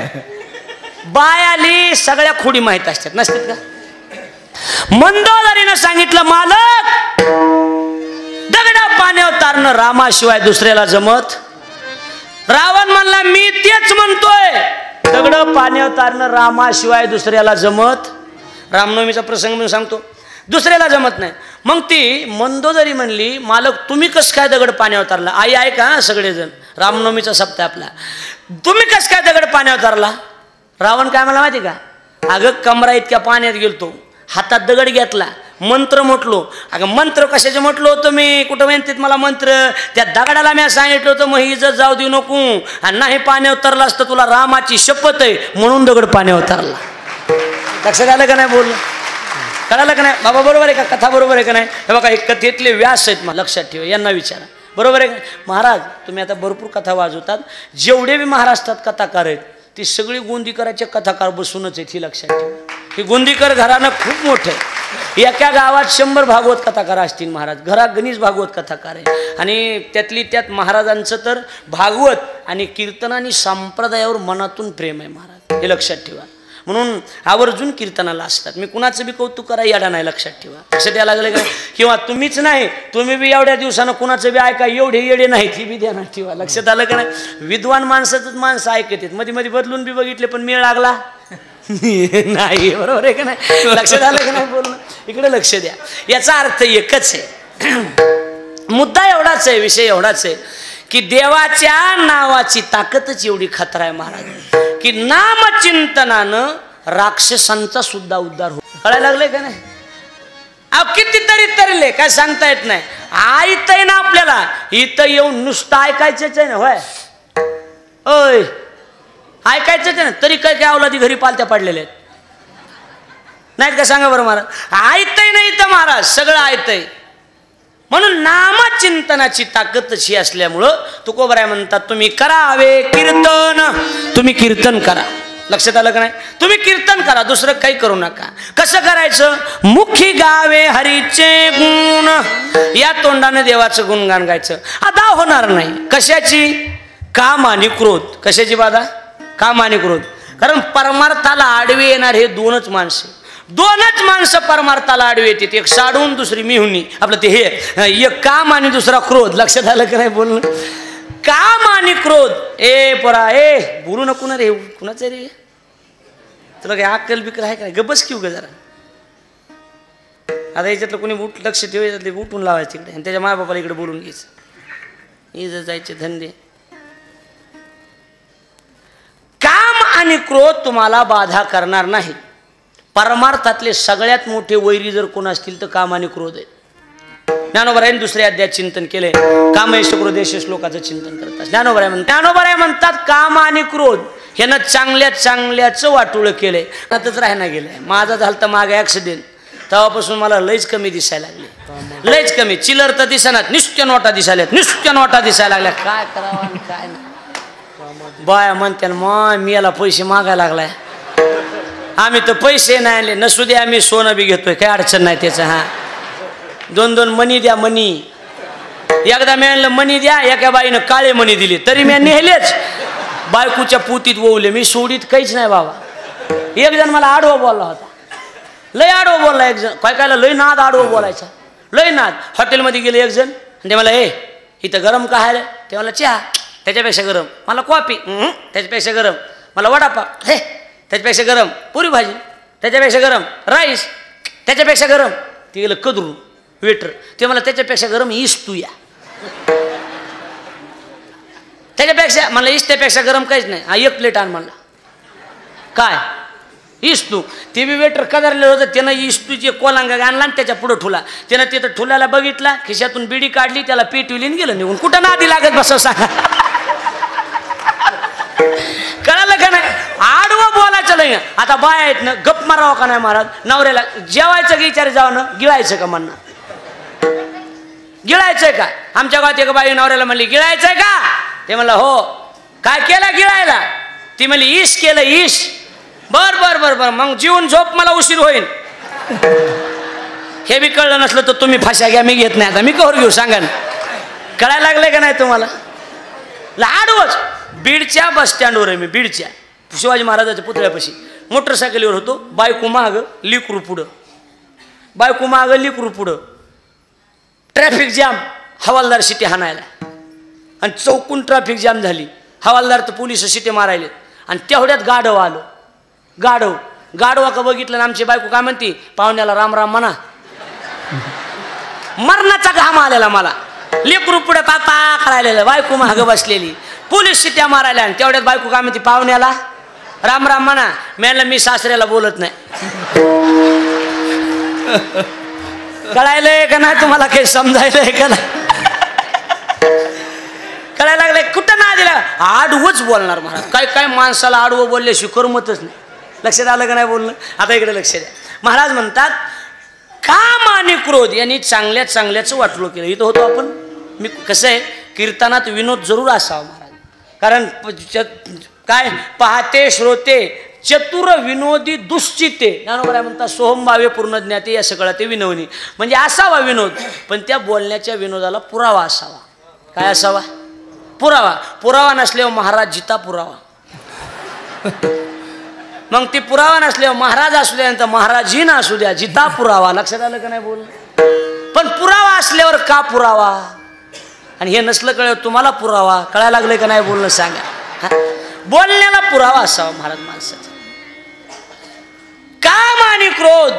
बायाली सगळ्या खोडी माहीत असतात, नसतात का? मंदोदरीनं सांगितलं मालक दगडा पाण्यावर तारणं रामाशिवाय दुसऱ्याला जमत. रावण म्हणला मी तेच म्हणतोय, दगड पाण्यावर तारणं रामाशिवाय दुसऱ्याला जमत. रामनवमीचा प्रसंग म्हणून सांगतो, दुसऱ्याला जमत नाही. मग ती मंदोदरी म्हणली मालक तुम्ही कसं काय दगड पाण्यावर तारला? आई ऐका सगळेजण, रामनवमीचा सप्ताह आपला. तुम्ही कसं काय दगड पाण्यावर तारला? रावण काय मला माहिती का, अगं कमरा इतक्या पाण्यात गेलतो, हातात दगड घेतला, मंत्र म्हटलो. अगं मंत्र कशाचे म्हटलो होतं मी? कुठं म्हणतात मला मंत्र? त्या दगडाला मी सांगितलं होतं मग इज्जत जाऊ देऊ नको, आणि नाही पाण्यावर तरला असतं तुला रामाची शपथ आहे म्हणून दगड पाण्यावर तरला. लक्षात आलं का नाही? बोललं कळालं का नाही बाबा? बरोबर आहे का? कथा बरोबर आहे का नाही? हे बघा हे कथेतले व्यास आहेत, मला लक्षात ठेवा, यांना विचारा. बरोबर आहे का महाराज? तुम्ही आता भरपूर कथा वाजवतात, जेवढे बी महाराष्ट्रात कथाकार आहेत ती सगळी गोंदीकराचे कथाकार बसूनच आहेत, ही लक्षात ठेवा. हे गोंदीकर घराणं खूप मोठं आहे. एका गावात 100 भागवत कथाकार असतील महाराज, घरात गणेश भागवत कथाकार आहे. आणि त्यातली त्यात महाराजांचं तर भागवत आणि कीर्तन आणि संप्रदायावर मनातून प्रेम आहे महाराज, हे लक्षात ठेवा. म्हणून आवर्जून कीर्तनाला असतात. मी कुणाचं बी कौतुक करा याडा नाही, लक्षात ठेवा. लक्षात यायला लागलं का? किंवा तुम्हीच नाही, तुम्ही बी एवढ्या दिवसानं कुणाचं बी ऐका, एवढे येडे नाहीत, ही बी ध्यानात ठेवा. लक्षात आलं का नाही? विद्वान माणसाचंच माणसं ऐकत आहेत. मध्ये मध्ये बदलून बी बघितले पण मेळ लागला नाही. बरोबर आहे का नाही? लक्षात आलं का नाही? बोलणं इकडे लक्ष द्या. याचा अर्थ एकच आहे, मुद्दा एवढाच आहे, विषय एवढाच आहे की देवाच्या नावाची ताकदच एवढी खतरा आहे महाराज की नामचिंतनानं राक्षसांचा सुद्धा उद्धार हो. कळायला लागले का नाही? अहो कितीतरी तरले काय सांगता येत नाही. ऐकतंय ना आपल्याला, इथं येऊन नुसतं ऐकायचंच आहे ना. होय ओय ऐकायचंच आहे ना, तरी काय काय अवलादी घरी पालत्या पडलेल्या आहेत नाहीत का? सांगा बरं महाराज. ऐकतंय ना इथं महाराज, सगळं ऐकतंय. म्हणून नामचिंतनाची ताकद अशी असल्यामुळं तुकोबराय म्हणतात तुम्ही करावे कीर्तन, तुम्ही कीर्तन करा. लक्षात आलं का नाही? तुम्ही कीर्तन करा, दुसरं काही करू नका. कसं करायचं? मुखी गावे हरीचे गुण, या तोंडाने देवाचं गुणगान गायचं. अदा होणार नाही. कशाची? काम आणि क्रोध. कशाची बाधा? काम आणि क्रोध. कारण परमार्थाला आडवे येणार हे दोनच माणसं. दोनच माणसं परमार्थाला आडवे येतात, एक साडून दुसरी मिहुनी. आपलं ते हे एक काम आणि दुसरा क्रोध. लक्षात आलं का नाही बोलणं? काम आणि क्रोध. ए पोरा ए बोलू नको ना रे, कुणाचं रे तुला काय अक्कल बिकल आहे का? गबस किव ग जरा. आता याच्यातलं कोणी लक्ष ठेवायचं उठून लावायचं तिकडे आणि त्याच्या मायबापाला इकडे बोलून घ्यायचं. इथं जायचे धंदे. काम आणि क्रोध तुम्हाला बाधा करणार नाही. परमार्थातले सगळ्यात मोठे वैरी जर कोण असतील तर काम आणि क्रोध आहे. ज्ञानोबरायांनी दुसऱ्या अध्यायात चिंतन केले. कामेश क्रोधेश श्लोकाचं चिंतन करतात. ज्ञानोबराय म्हणतात काम आणि क्रोध ह्यानं चांगल्याचं वाटोळं केलंय. आताच राहायला गेलंय. माझा झालं तर मागे ॲक्सिडेंट, तेव्हापासून मला लयच कमी दिसायला लागले. लयच कमी. चिल्लर तर दिसणार, नुसत्या नोटा दिसायल्यात, नुसत्या नोटा दिसायला लागल्या. काय करावं काय नाही. बाया म्हणते मग मी याला पैसे मागायला लागलाय. आम्ही तर पैसे नाही आणले. नसू दे आम्ही सोनं बी घेतोय, काय अडचण नाही त्याचं. हा 2-2 मनी द्या. मनी एकदा मिळालं मनी द्या. एका बाईनं काळे मनी दिले तरी मी नेहलेच. बायकोच्या पुतीत वळले. मी सोडीत काहीच नाही बाबा. एक जण मला आडवा बोलला होता. लय आडवं बोलला एक जण. काय लय नाद आडवं बोलायचा. लय नाद. हॉटेलमध्ये गेले एक जण आणि ते मला इथं गरम काय आहे? ते मला चहा, त्याच्यापेक्षा गरम. मला कॉफी, त्याच्यापेक्षा गरम. मला वडापाव, त्याच्यापेक्षा गरम. पुरी भाजी, त्याच्यापेक्षा गरम. राईस, त्याच्यापेक्षा गरम. ते गेलं कदरू वेटर. ते मला त्याच्यापेक्षा गरम इस्तू या. त्याच्यापेक्षा मला इस्त्यापेक्षा गरम काहीच नाही. हा 1 प्लेट आण म्हणला. काय इस्तू? ते बी वेटर कदरले होतं. त्यानं इस्तूचे कोलांगा आणला आणि त्याच्या पुढं ठुला. त्यानं तिथं ठुल्याला बघितला, खिशातून बिडी काढली, त्याला पेटविली गेलं निघून. कुठं नादी लागत बसव सांगा. कळालं का नाही? आडवं बोलायचं नाही. आता बाय आहेत ना, गप मारावं का नाही महाराज? नवऱ्याला जेवायचं की विचार जावं ना, गिळायचं का म्हणणं? गिळायचंय का? आमच्या गावात एक बाई नवऱ्याला म्हणली गिळायचंय का? ते म्हणलं हो. काय केलं गिळायला? ती म्हणली इश केलं इश. बर बर बर बर मग जीवन झोप, मला उशीर होईल. हे बी कळलं नसलं तर तुम्ही फाशा घ्या, मी घेत नाही. आता मी कवर घेऊ सांगा ना. कळायला लागलंय का नाही तुम्हाला? लाडवच. बीडच्या बस स्टँडवर आहे मी. बीडच्या शिवाजी महाराजाच्या पुतळ्यापाशी मोटरसायकलीवर होतो. बायको मागं लिकरू पुढं. बायको मागं लिकरू पुढं. Traffic jam. हवालदार शिटी हाणायला आणि चौकून ट्रॅफिक जाम झाली. हवालदार तर पोलिस शिटे मारायले आणि तेवढ्यात गाढव आलो. गाढवा का बघितलं ना आमची बायको काय म्हणती, पाहुण्याला राम राम म्हणा. मरणाचा घाम आलेला मला. लेकरू पुढे पापा करायला, बायको मागं बसलेली, पोलीस शिट्या मारायला आणि तेवढ्यात बायको काय म्हणते, पाहुण्याला राम राम म्हणा. मी सासऱ्याला बोलत नाही. कळायलंय का नाही तुम्हाला? काही समजायलंय का नाही? कळायला लागलंय. कुठं ना दिला आडवंच बोलणार महाराज. काय माणसाला आडवं बोलल्याशिवाय करमतच नाही. लक्षात आलं का नाही बोलणं? आता इकडे लक्ष द्या. महाराज म्हणतात काम आणि क्रोध यांनी चांगल्याचं वाटलो केलं. इथं होतो आपण. मी कसं आहे, कीर्तनात विनोद जरूर असावा महाराज. कारण काय पाहते श्रोते चतुर विनोदी दुश्चिते. ज्ञानोबराय म्हणतात सोहम भावे पूर्ण ज्ञाते या सगळं ते विनवणी. म्हणजे असावा विनोद, पण त्या बोलण्याच्या विनोदाला पुरावा असावा. काय असावा? पुरावा. पुरावा नसल्यावर महाराज जिता पुरावा. मग ती पुरावा नसल्यावर महाराज असू द्या, नंतर महाराजीन असू द्या, जिता पुरावा. लक्षात आलं का नाही बोल? पण पुरावा असल्यावर का पुरावा? आणि हे नसलं कळलं तुम्हाला पुरावा. कळायला लागले का नाही बोलणं सांगा. बोलण्याला पुरावा असावा महाराज माणसाचा. काम आणि क्रोध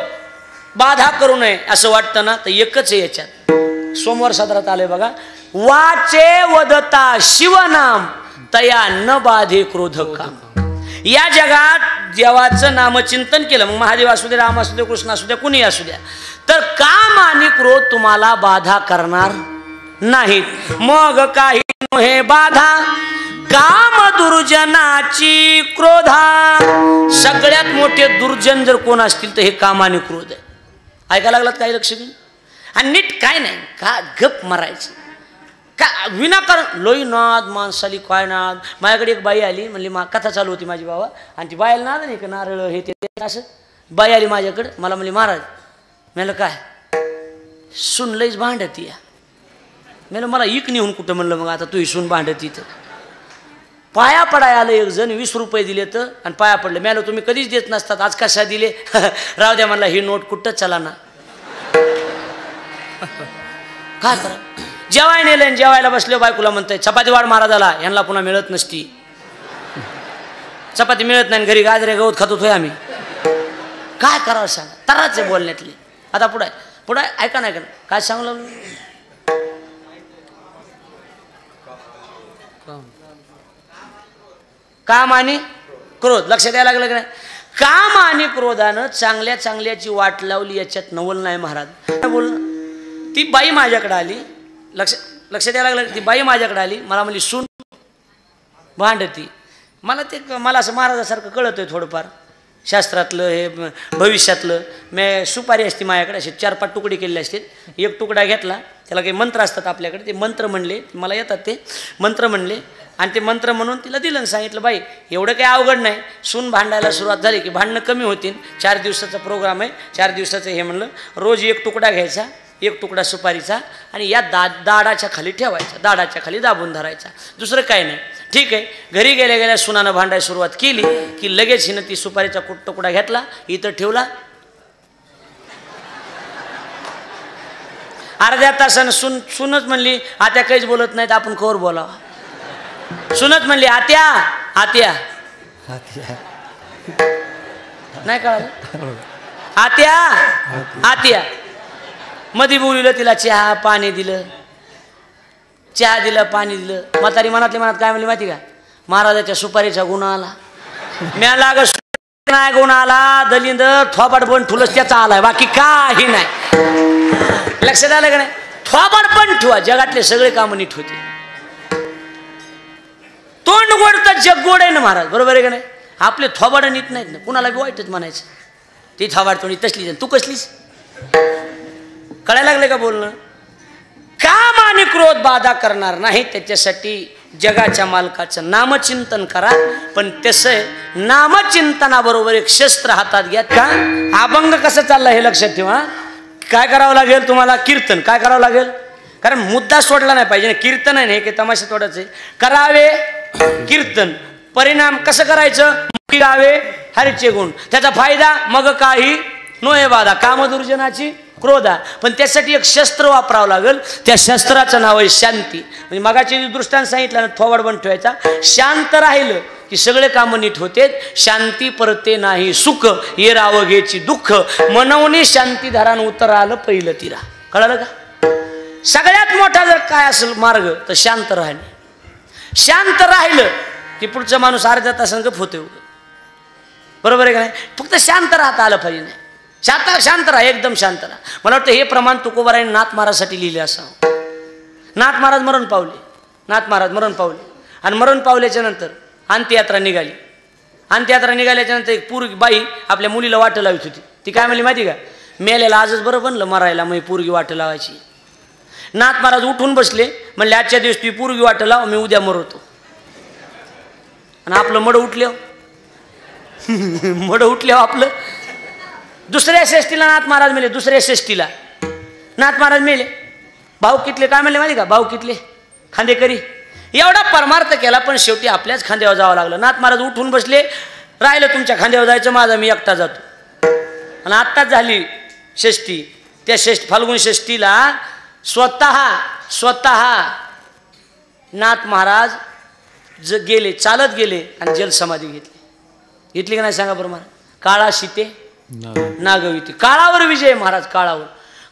बाधा करू नये असं वाटतं ना, तर एकच आहे याच्यात. सोमवार सदरात आले बघा. वाचे वदता शिवनाम तया न बाधे क्रोध काम. या जगात देवाचं नामचिंतन केलं, मग महादेव असू दे, राम असू दे, कृष्ण असू द्या, कुणी असू द्या, तर काम आणि क्रोध तुम्हाला बाधा करणार नाहीत. मग काही नोहे बाधा काम दुर्जनाची क्रोधा. सगळ्यात मोठे दुर्जन जर कोण असतील तर हे काम आणि क्रोध आहे. ऐकायला लागलात काही? लक्ष देऊन. आणि नीट काय नाही का गप मारायचं का विनाकारण लोई नाद माणसाली काय नाद. माझ्याकडे एक बाई आली, म्हणली कथा चालू होती माझी बाबा, आणि ती बाईला नाद नाही का नारळ हे ते असं. बाई आली माझ्याकडे, मला म्हणली महाराज. म्हणलं काय? सून लईच भांडती या. म्हणलं मला इक नेऊन कुठं? म्हणलं मग आता तू सून भांडती तर. पाया पडाय आलं एक जण, 20 रुपये दिले तर आणि पाया पडले. मी आलो तुम्ही कधीच देत नसतात, आज कशा दिले? राहू द्या म्हणला, ही नोट कुठं चला ना. काय करा? जेवाय नेलं, जेवायला बसले, बायकोला म्हणतंय चपाती वाढ महाराजाला, यांना पुन्हा मिळत नसती. चपाती मिळत नाही, घरी गाजरे गवत खात होतोय आम्ही. काय करावं सांगा, तराच आहे बोलण्यातले. आता पुढे पुढे ऐका नाही, काय सांगू लागलो? काम आणि क्रोध लक्षात यायला लागलं की नाही? काम आणि क्रोधानं चांगल्या चांगल्याची वाट लावली, याच्यात नवल नाही महाराज. बोल, ती बाई माझ्याकडे आली, लक्षात यायला लागलं. ती बाई माझ्याकडे आली, मला म्हणली सून भांडती. मला असं महाराजासारखं कळतंय थोडंफार शास्त्रातलं, हे भविष्यातलं. मी सुपारी असते माझ्याकडे, असे 4-5 तुकडे केलेले असते. एक तुकडा घेतला, त्याला काही मंत्र असतात आपल्याकडे, ते मंत्र म्हणले, मला येतात ते मंत्र म्हणले, आणि ते मंत्र म्हणून तिला दिलं आणि सांगितलं बाई एवढं काही अवघड नाही. सून भांडायला सुरुवात झाली की भांडणं कमी होतील. 4 दिवसाचा प्रोग्राम आहे, 4 दिवसाचं हे म्हणलं. रोज एक तुकडा घ्यायचा, एक तुकडा सुपारीचा, आणि या दाडाच्या खाली ठेवायचा, दाडाच्या खाली दाबून धरायचा, दुसरं काय नाही. ठीक आहे. घरी गेल्या गेल्या सुनानं भांडायला सुरुवात केली की लगेच हिनं ती सुपारीचा तुकडा घेतला, इथं ठेवला. अर्ध्या तासानं सुनच म्हणली आत्या काहीच बोलत नाहीत, आपण कवर बोलावा. सुनत म्हणली आत्या आत्या नाही कळालं, आत्या आत्या. मधी बोलवलं तिला, चहा पाणी दिलं, चहा दिलं, पाणी दिलं. म्हातारी मनातल्या मनात काय म्हणली माहिती का? महाराजाच्या सुपारीचा गुण आला. म्याला नाही गुण आला, दलिंद थोबाड पण ठुलस त्याचा आलाय, बाकी काही नाही. लक्षात आलं का नाही? थोबाड पण ठुवा, जगातले सगळे कामं नीट होते. तोंड गोड तर जग गोड आहे ना महाराज, बरोबर आहे का नाही? आपले थोबाड नीट नाहीत ना, कुणाला बी वाईटच म्हणायचं. ती थोबाड तोंडी तसलीच, तू कसलीस? कळायला लागले का बोलणं? काम आणि क्रोध बाधा करणार नाही, त्याच्यासाठी जगाच्या मालकाचं नामचिंतन करा. पण तसं नामचिंतनाबरोबर एक शस्त्र हातात घ्या. का अभंग कसं चालला हे लक्षात ठेवा. काय करावं लागेल तुम्हाला? कीर्तन. काय करावं लागेल? कारण मुद्दा सोडला नाही पाहिजे. कीर्तन आहे की तमाशा तोडायचे, करावे कीर्तन. परिणाम कसं करायचं? गावे हरीचे गुण, त्याचा फायदा मग काही नोहे बाधा, कामदुर्जनाची क्रोधा. पण त्यासाठी एक शस्त्र वापरावं लागेल, त्या शस्त्राचं नाव आहे शांती. म्हणजे मगाचे दृष्टांत सांगितलं ना, थोबाड बंद ठेवायचा. शांत राहिलं की सगळे कामं नीट होते. शांती परते नाही सुख, ये रावघेची दुःख, मनवणी शांती धरान उतर आलं पहिलं तिरा. कळालं का? सगळ्यात मोठा जर काय असेल मार्ग तर शांत राहणे. शांत राहिलं की पुढचा माणूस अर्ध्या तासानं गप होते, बरोबर आहे का नाही? फक्त शांत राहता आलं पाहिजे. नाही शांत राहा, एकदम शांत राहा. मला वाटतं हे प्रमाण तुकोबारायने नाथ महाराजसाठी लिहिले असावं. नाथ महाराज मरण पावले, नाथ महाराज मरण पावले, आणि मरण पावल्याच्या नंतर अंत्ययात्रा निघाली. अंत्ययात्रा निघाल्याच्या नंतर एक पूर्वी बाई आपल्या मुलीला वाट लावित होती. ती काय म्हणली माहिती का? मेलेला आजच बरं बनलं मरायला, मग पूर्वी वाट लावायची. नाथ महाराज उठून बसले, म्हणले आजच्या दिवस ती पूर्वी वाट लाव, मी उद्या मरवतो. आणि आपलं मड उठले, मड उठले आपलं. दुसऱ्या षष्टीला नाथ महाराज मेले, दुसऱ्या षष्टीला नाथ महाराज मेले. भाऊ कितले काय म्हणले माहिती का? भाऊ कितले खांदेकरी. एवढा परमार्थ केला, पण शेवटी आपल्याच खांद्यावर जावं लागलं. नाथ महाराज उठून बसले, राहिलं तुमच्या खांद्यावर जायचं, माझा मी एकटा जातो. आणि आत्ताच झाली षष्टी. त्या फाल्गुन षष्टीला स्वतः नाथ महाराज गेले, चालत गेले आणि जलसमाधी घेतली का नाही सांगा बरं महाराज? काळा शीते नागविती. काळावर विजय महाराज,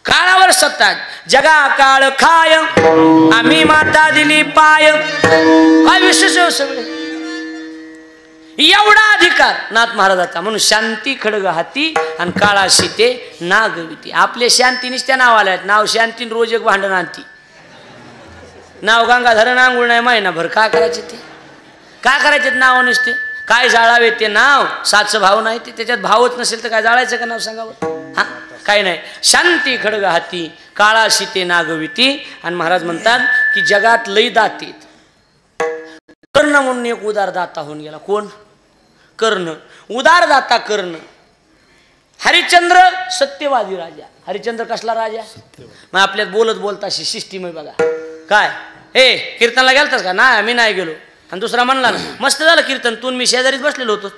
काळावर सत्ता. जगा काळ खाय आम्ही माता दिली पाय. काय विशेष सगळे एवढा अधिकार नाथ महाराजाचा. म्हणून शांती खडग हाती आणि काळा शीते नागविती. आपले शांतीनीच त्या नाव आल्यात. नाव शांती रोज एक भांडण आणती. नाव गंगाधरण आंघोळ नाही महिनाभर. काय करायचे ते? काय करायचे नाव नसते? काय जाळावे ते नाव? साच भाव नाही ते, त्याच्यात भावच नसेल तर काय जाळायचं का नाव सांगावं? हा काय नाही. शांती खडग हाती काळा शीते नागविती. आणि महाराज म्हणतात की जगात लई दातेत. कर्ण म्हणून एक उदार दाता होऊन गेला. कोण? कर्ण. उदार दाता कर्ण. हरिश्चंद्र सत्यवादी राजा. हरिश्चंद्र कसला राजा? मग आपल्यात बोलत बोलता शिष्टीमय बघा. काय हे कीर्तनला गेलतास का? नाही आम्ही नाही गेलो. आणि दुसरा म्हणला ना मस्त झालं कीर्तन, तू मी शेजारीच बसलेलो होतो.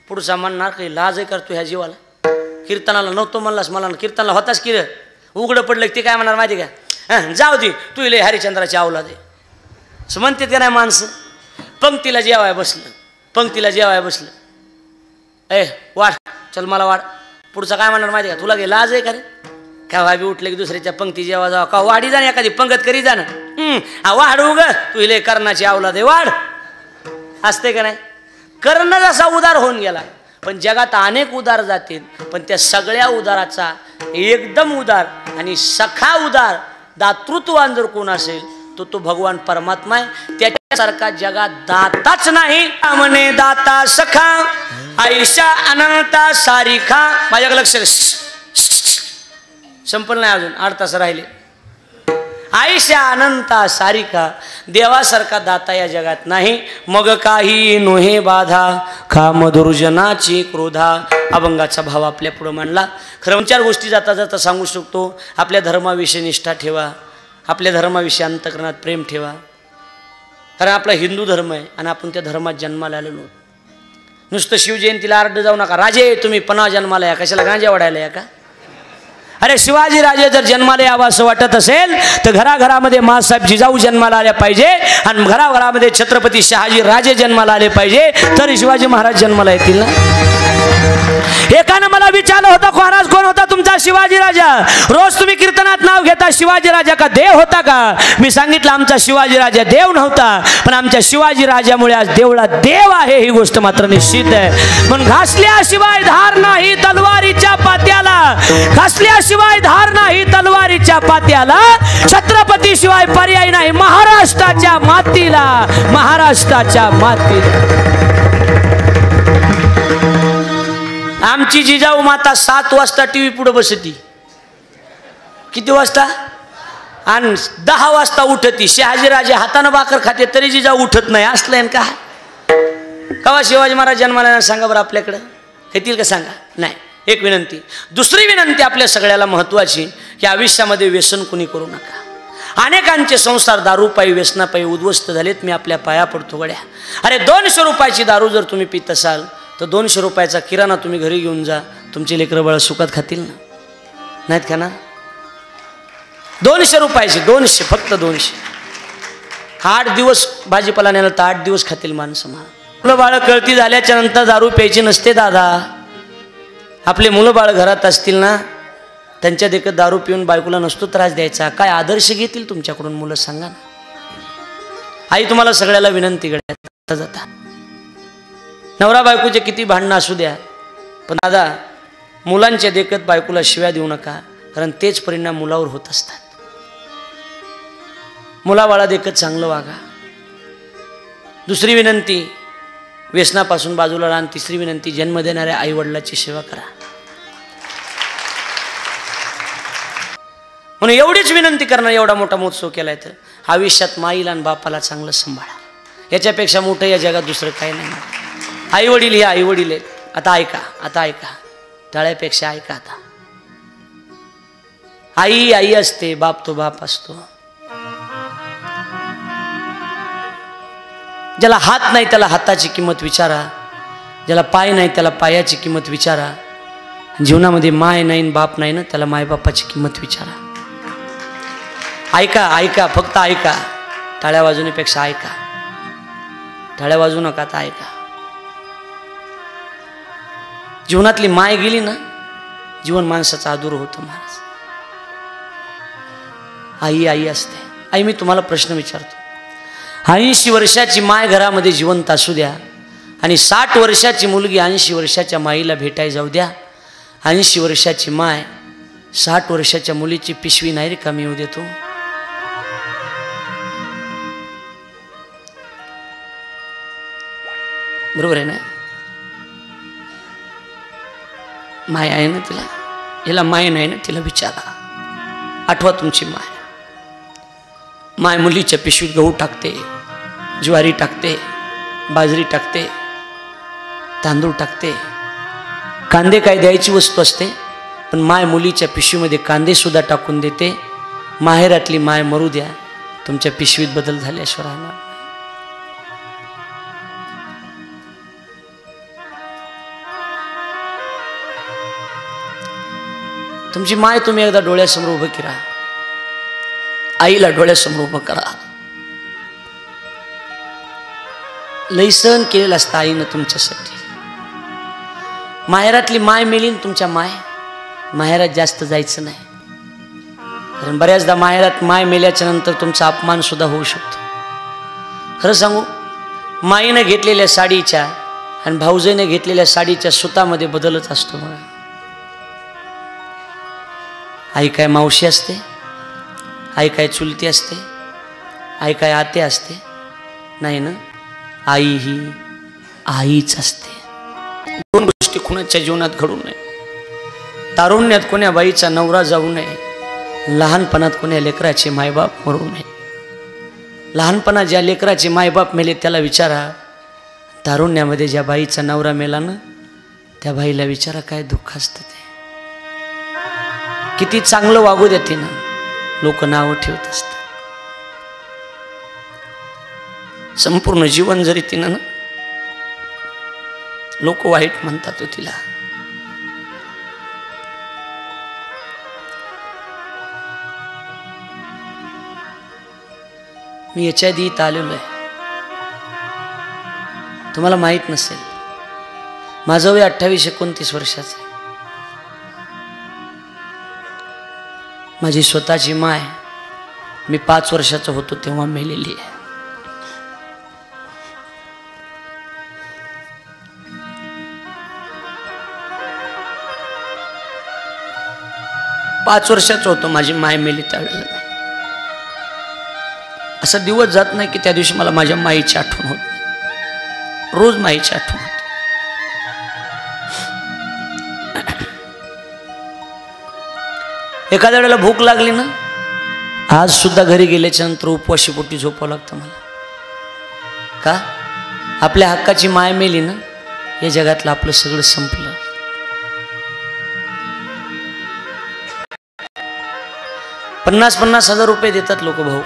पुढचा म्हणणार काही लाज आहे करतो ह्या जीवाला, कीर्तनाला नव्हतो म्हणलास, मला कीर्तनाला होताच की रे, उघडं पडलं ते काय म्हणणार माहिती का, जाऊ दे तू इले हरिश्चंद्राची अवलाद आहे असं म्हणतात का नाही माणसं. पंक्तीला जेवाय बसलं, पंक्तीला जेवाय बसलं, ए वाढ चल मला वाढ. पुढचा काय म्हणणार माहिती का, तुला काही लाज आहे का रे, का भाभी उठले की दुसऱ्याच्या पंक्ती जेवा जावा का, वाढी जा ना एखादी पंगत करी जा ना, वाढ उग तू इले कर्णाची अवलाद आहे वाढ. असते का नाही. कर्ण जसा उदार होऊन गेला, पण जगात अनेक उदार जातील, पण त्या सगळ्या उदाराचा एकदम उदार आणि सखा उदार दातृत्ववान जर कोण असेल तो तो भगवान परमात्मा आहे. त्याच्यासारखा जगात दाताच नाही. म्हणे दाता सखा आयशा अनंता सारिखा. माझ्याकडे लक्ष संपलं नाही अजून, 8 तास राहिले. आयशा अनंता सारिका, देवासारखा दाता या जगात नाही. मग काही नोहे बाधा कामदुर्जनाची क्रोधा. अभंगाचा भाव आपल्या पुढे मांडला. खरं 4 गोष्टी जाता जाता सांगू शकतो. आपल्या धर्माविषयी निष्ठा ठेवा, आपल्या धर्माविषयी अंतःकरणात प्रेम ठेवा. कारण आपला हिंदू धर्म आहे आणि आपण त्या धर्मात जन्माला आलेलो. नुसतं शिवजयंतीला आरड जाऊ नका, राजे तुम्ही पन्हा जन्माला या, कशाला गांजा वाढायला या का. अरे शिवाजी राजे जर जन्माला यावं असं वाटत असेल तर घराघरामध्ये मासाहेब जिजाऊ जन्माला आल्या पाहिजे आणि घराघरामध्ये छत्रपती शहाजी राजे जन्माला आले पाहिजे, तर शिवाजी महाराज जन्माला येतील ना. एकानं मला विचारलं होतं महाराज कोण होता तुमचा शिवाजी राजा. रोज तुम्ही कीर्तनात नाव घेता शिवाजी राजा का देव होता का. मी सांगितलं आमचा शिवाजी राजा देव नव्हता, पण आमच्या शिवाजी राजामुळे आज देवळा देव आहे ही गोष्ट मात्र निश्चित आहे. पण घासल्याशिवाय धार नाही तलवारीच्या पात्याला, घासल्याशिवाय धार नाही तलवारीच्या पात्याला, छत्रपती शिवाय पर्याय नाही महाराष्ट्राच्या मातीला, महाराष्ट्राच्या मातीला. आमची जिजाऊ माता 7 वाजता टीव्ही पुढे बसती. किती वाजता. आणि 10 वाजता उठती. शहाजीराजे हातानं भाकर खाते तरी जिजाऊ उठत नाही. असलं का. कवा शिवाजी महाराज जन्माला सांगा बरं आपल्याकडं येतील का सांगा. नाही. एक विनंती. दुसरी विनंती आपल्या सगळ्याला महत्वाची की आयुष्यामध्ये व्यसन कुणी करू नका. अनेकांचे संसार दारूपायी व्यसनापायी उद्ध्वस्त झालेत. मी आपल्या पाया पडतो गड्या. अरे 200 रुपयाची दारू जर तुम्ही पित असाल तर 200 रुपयाचा किराणा तुम्ही घरी घेऊन जा, तुमचे लेकरं बाळ सुखात खातील ना. नाहीत का ना. 200 रुपयाची, 200 फक्त 200. 8 दिवस भाजीपाला नेला तर 8 दिवस खातील माणसं. मुलं बाळ कळती झाल्याच्या नंतर दारू प्यायची नसते दादा. आपले मुलं बाळ घरात असतील ना, त्यांच्या देखत दारू पिऊन बायकोला नसतो त्रास द्यायचा. काय आदर्श घेतील तुमच्याकडून मुलं सांगा ना. आई तुम्हाला सगळ्याला विनंती करते जाता नवरा बायकोचे किती भांडणं असू द्या, पण दादा मुलांच्या देखत बायकोला शिव्या देऊ नका, कारण तेच परिणाम मुलावर होत असतात. मुलाबाळा देखत चांगलं वागा. दुसरी विनंती व्यसनापासून बाजूला राहा. तिसरी विनंती जन्म देणाऱ्या आई वडिलाची सेवा करा. म्हणून एवढीच विनंती करणार. एवढा मोठा महोत्सव केलाय तर आयुष्यात माईला आणि बापाला चांगलं सांभाळा. याच्यापेक्षा मोठं या जगात दुसरं काही नाही. आई वडील हे आई वडील आहेत. आता ऐका, आता ऐका, टाळ्यापेक्षा ऐका. आता आई आई असते, बाप तो बाप असतो. ज्याला हात नाही त्याला हाताची किंमत विचारा, ज्याला पाय नाही त्याला पायाची किंमत विचारा. जीवनामध्ये माय नाही बाप नाही ना, त्याला मायबापाची किंमत विचारा. ऐका ऐका, फक्त ऐका. टाळ्या वाजवण्यापेक्षा ऐका. टाळ्या वाजवू नका, आता ऐका. जीवनातली माय गेली ना, जीवन माणसाचा अधूर होतो महाराज. आई आई असते. आई मी तुम्हाला प्रश्न विचारतो. 80 वर्षाची माय घरामध्ये जिवंत असू द्या आणि 60 वर्षाची मुलगी 80 वर्षाच्या माईला भेटाय जाऊ द्या. 80 वर्षाची माय 60 वर्षाच्या मुलीची पिशवी नाही रे कमी होऊ देतो. बरोबर आहे ना. माय आहे ना तिला. याला माय नाही ना, तिला विचारा. आठवा तुमची माय. माय मुलीच्या पिशवीत गहू टाकते, ज्वारी टाकते, बाजरी टाकते, तांदूळ टाकते. कांदे काय द्यायची वस्तू असते, पण माय मुलीच्या पिशवीमध्ये कांदे सुद्धा टाकून देते. माहेरातली माय मरू द्या, तुमच्या पिशवीत बदल झाल्याशिवाय राहणार. तुमची माय तुम्ही एकदा डोळ्यासमोर उभं करा, आईला डोळ्यासमोर उभं करा. लई सहन केलेलं असतं आईनं तुमच्यासाठी. माहेरातली माय मेलीन तुमच्या माहेरात जास्त जायचं नाही, कारण बऱ्याचदा माहेरात माय मेल्याच्या नंतर तुमचा अपमान सुद्धा होऊ शकतो. खरं सांगू, माईनं घेतलेल्या साडीच्या आणि भाऊजाईने घेतलेल्या साडीच्या सुतामध्ये बदलच असतो बघा. आई काय मावशी असते, आई काय चुलती असते, आई काय आते असते? नाही ना, आई ही आईच असते. दोन गोष्टी कुणाच्या जीवनात घडू नये. तारुण्यात कोण्या बाईचा नवरा जाऊ नये, लहानपणात कोण्या लेकराचे मायबाप मरू नये. लहानपणात ज्या लेकराचे मायबाप मेले त्याला विचारा, तारुण्यामध्ये ज्या बाईचा नवरा मेला ना त्या बाईला विचारा काय दुःख असतं ते. किती चांगलं वागू देते ना, लोक नावं ठेवत असतात. संपूर्ण जीवन जरी तिनं ना लोक वाईट म्हणतात हो तिला. मी याच्या आधी इथं आलेलो आहे, तुम्हाला माहित नसेल. माझं वय 28-29 वर्षाचं आहे. माझी स्वतःची माय मी 5 वर्षाचा होतो तेव्हा मेलेली आहे. पाच वर्षाचं होतो माझी माय मेली त्यावेळेला. असा दिवस जात नाही की त्या दिवशी मला माझ्या माईची आठवण होत. रोज माईची आठवण होते. एखाद्या वेळेला भूक लागली ना, आज सुद्धा घरी गेल्याच्या नंतर उपवाशी पोटी झोपावं लागतं मला. का? आपल्या हक्काची माय मेली ना, या जगातलं आपलं सगळं संपलं. $50,000 रुपये देतात लोक भाऊ,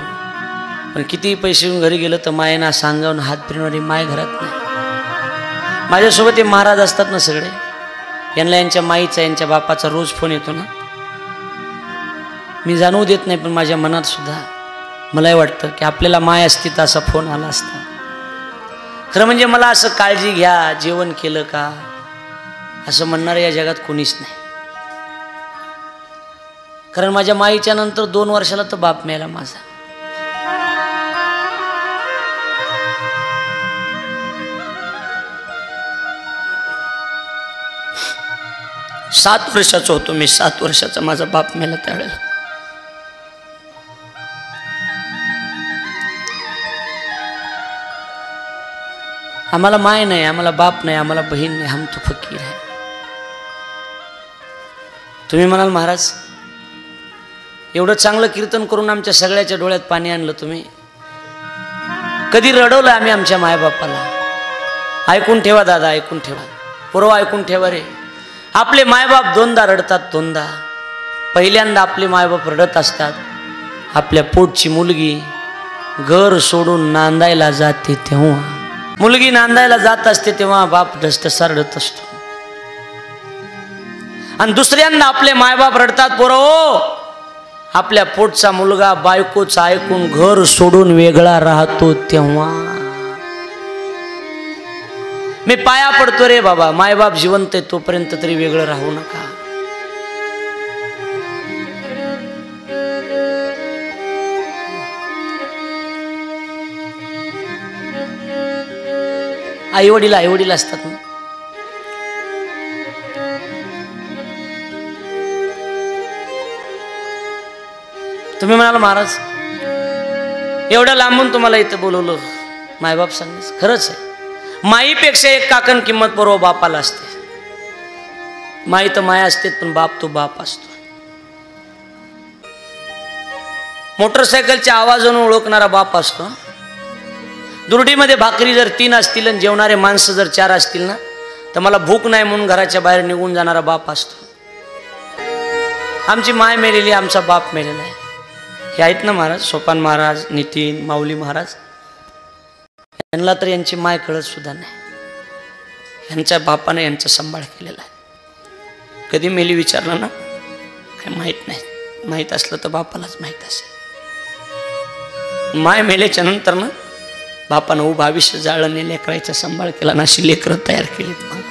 पण किती पैसे घेऊन घरी गेलं तर मायेना सांगावून हात फिरवणारी माय घरात नाही. माझ्यासोबत हे महाराज असतात ना सगळे, यांना यांच्या माईचा यांच्या बापाचा रोज फोन येतो ना. मी जाणवू देत नाही, पण माझ्या मनात सुद्धा मलाही वाटतं की आपल्याला माय असती तर असा फोन आला असता. खरं म्हणजे मला असं काळजी घ्या, जेवण केलं का असं म्हणणारं या जगात कोणीच नाही. कारण माझ्या माईच्या नंतर 2 वर्षाला तर बाप मेला माझा. सात वर्षाचा होतो मी, 7 वर्षाचा माझा बाप मेला त्यावेळेला. आम्हाला माय नाही, आम्हाला बाप नाही, आम्हाला बहीण नाही, हम तो फकीर आहे. तुम्ही म्हणाल महाराज एवढं चांगलं कीर्तन करून आमच्या सगळ्याच्या डोळ्यात पाणी आणलं तुम्ही, कधी रडवलं आम्ही आमच्या मायबापाला? ऐकून ठेवा दादा, ऐकून ठेवा, पूर्व ऐकून ठेवा रे. आपले मायबाप 2दा रडतात, 2दा. पहिल्यांदा आपले मायबाप रडत असतात, आपल्या पोटची मुलगी घर सोडून नांदायला जाते तेव्हा. मुलगी नांदायला जात असते तेव्हा बाप ढसढसा रडत असतो. आणि दुसऱ्यांदा आपले मायबाप रडतात पोरं, आपल्या पोटचा मुलगा बायकोचं ऐकून घर सोडून वेगळा राहतो तेव्हा. मी पाया पडतो रे बाबा, मायबाप जिवंत आहे तोपर्यंत तरी वेगळं राहू नका. आई वडील असतात ना, तुम्ही म्हणाल महाराज एवढ्या लांबून तुम्हाला इथं बोलवलं, मायबाप सांगायचं. खरंच आहे, माईपेक्षा एक काकण किंमत पूर्व बापाला असते. माई तर माया असते, पण बाप तो बाप असतो. मोटरसायकलच्या आवाजाने ओळखणारा बाप असतो. दुर्डीमध्ये भाकरी जर 3 असतील आणि जेवणारे माणसं जर 4 असतील ना, तर मला भूक नाही म्हणून घराच्या बाहेर निघून जाणारा बाप असतो. आमची माय मेलेली, आमचा बाप मेलेला आहे. हे आहेत ना महाराज, सोपान महाराज, नितीन, माऊली महाराज, यांना तर यांची माय कळत सुद्धा नाही. यांच्या बापाने यांचा सांभाळ केलेला आहे. कधी मेली विचारलं ना, काय माहीत नाही. माहीत असलं तर बापालाच माहीत असेल. माय मेल्याच्या नंतर ना बापानं उभं आयुष्य जाळलं नाही, लेकरायचा सांभाळ केला ना, अशी लेकरं तयार केलीत. मग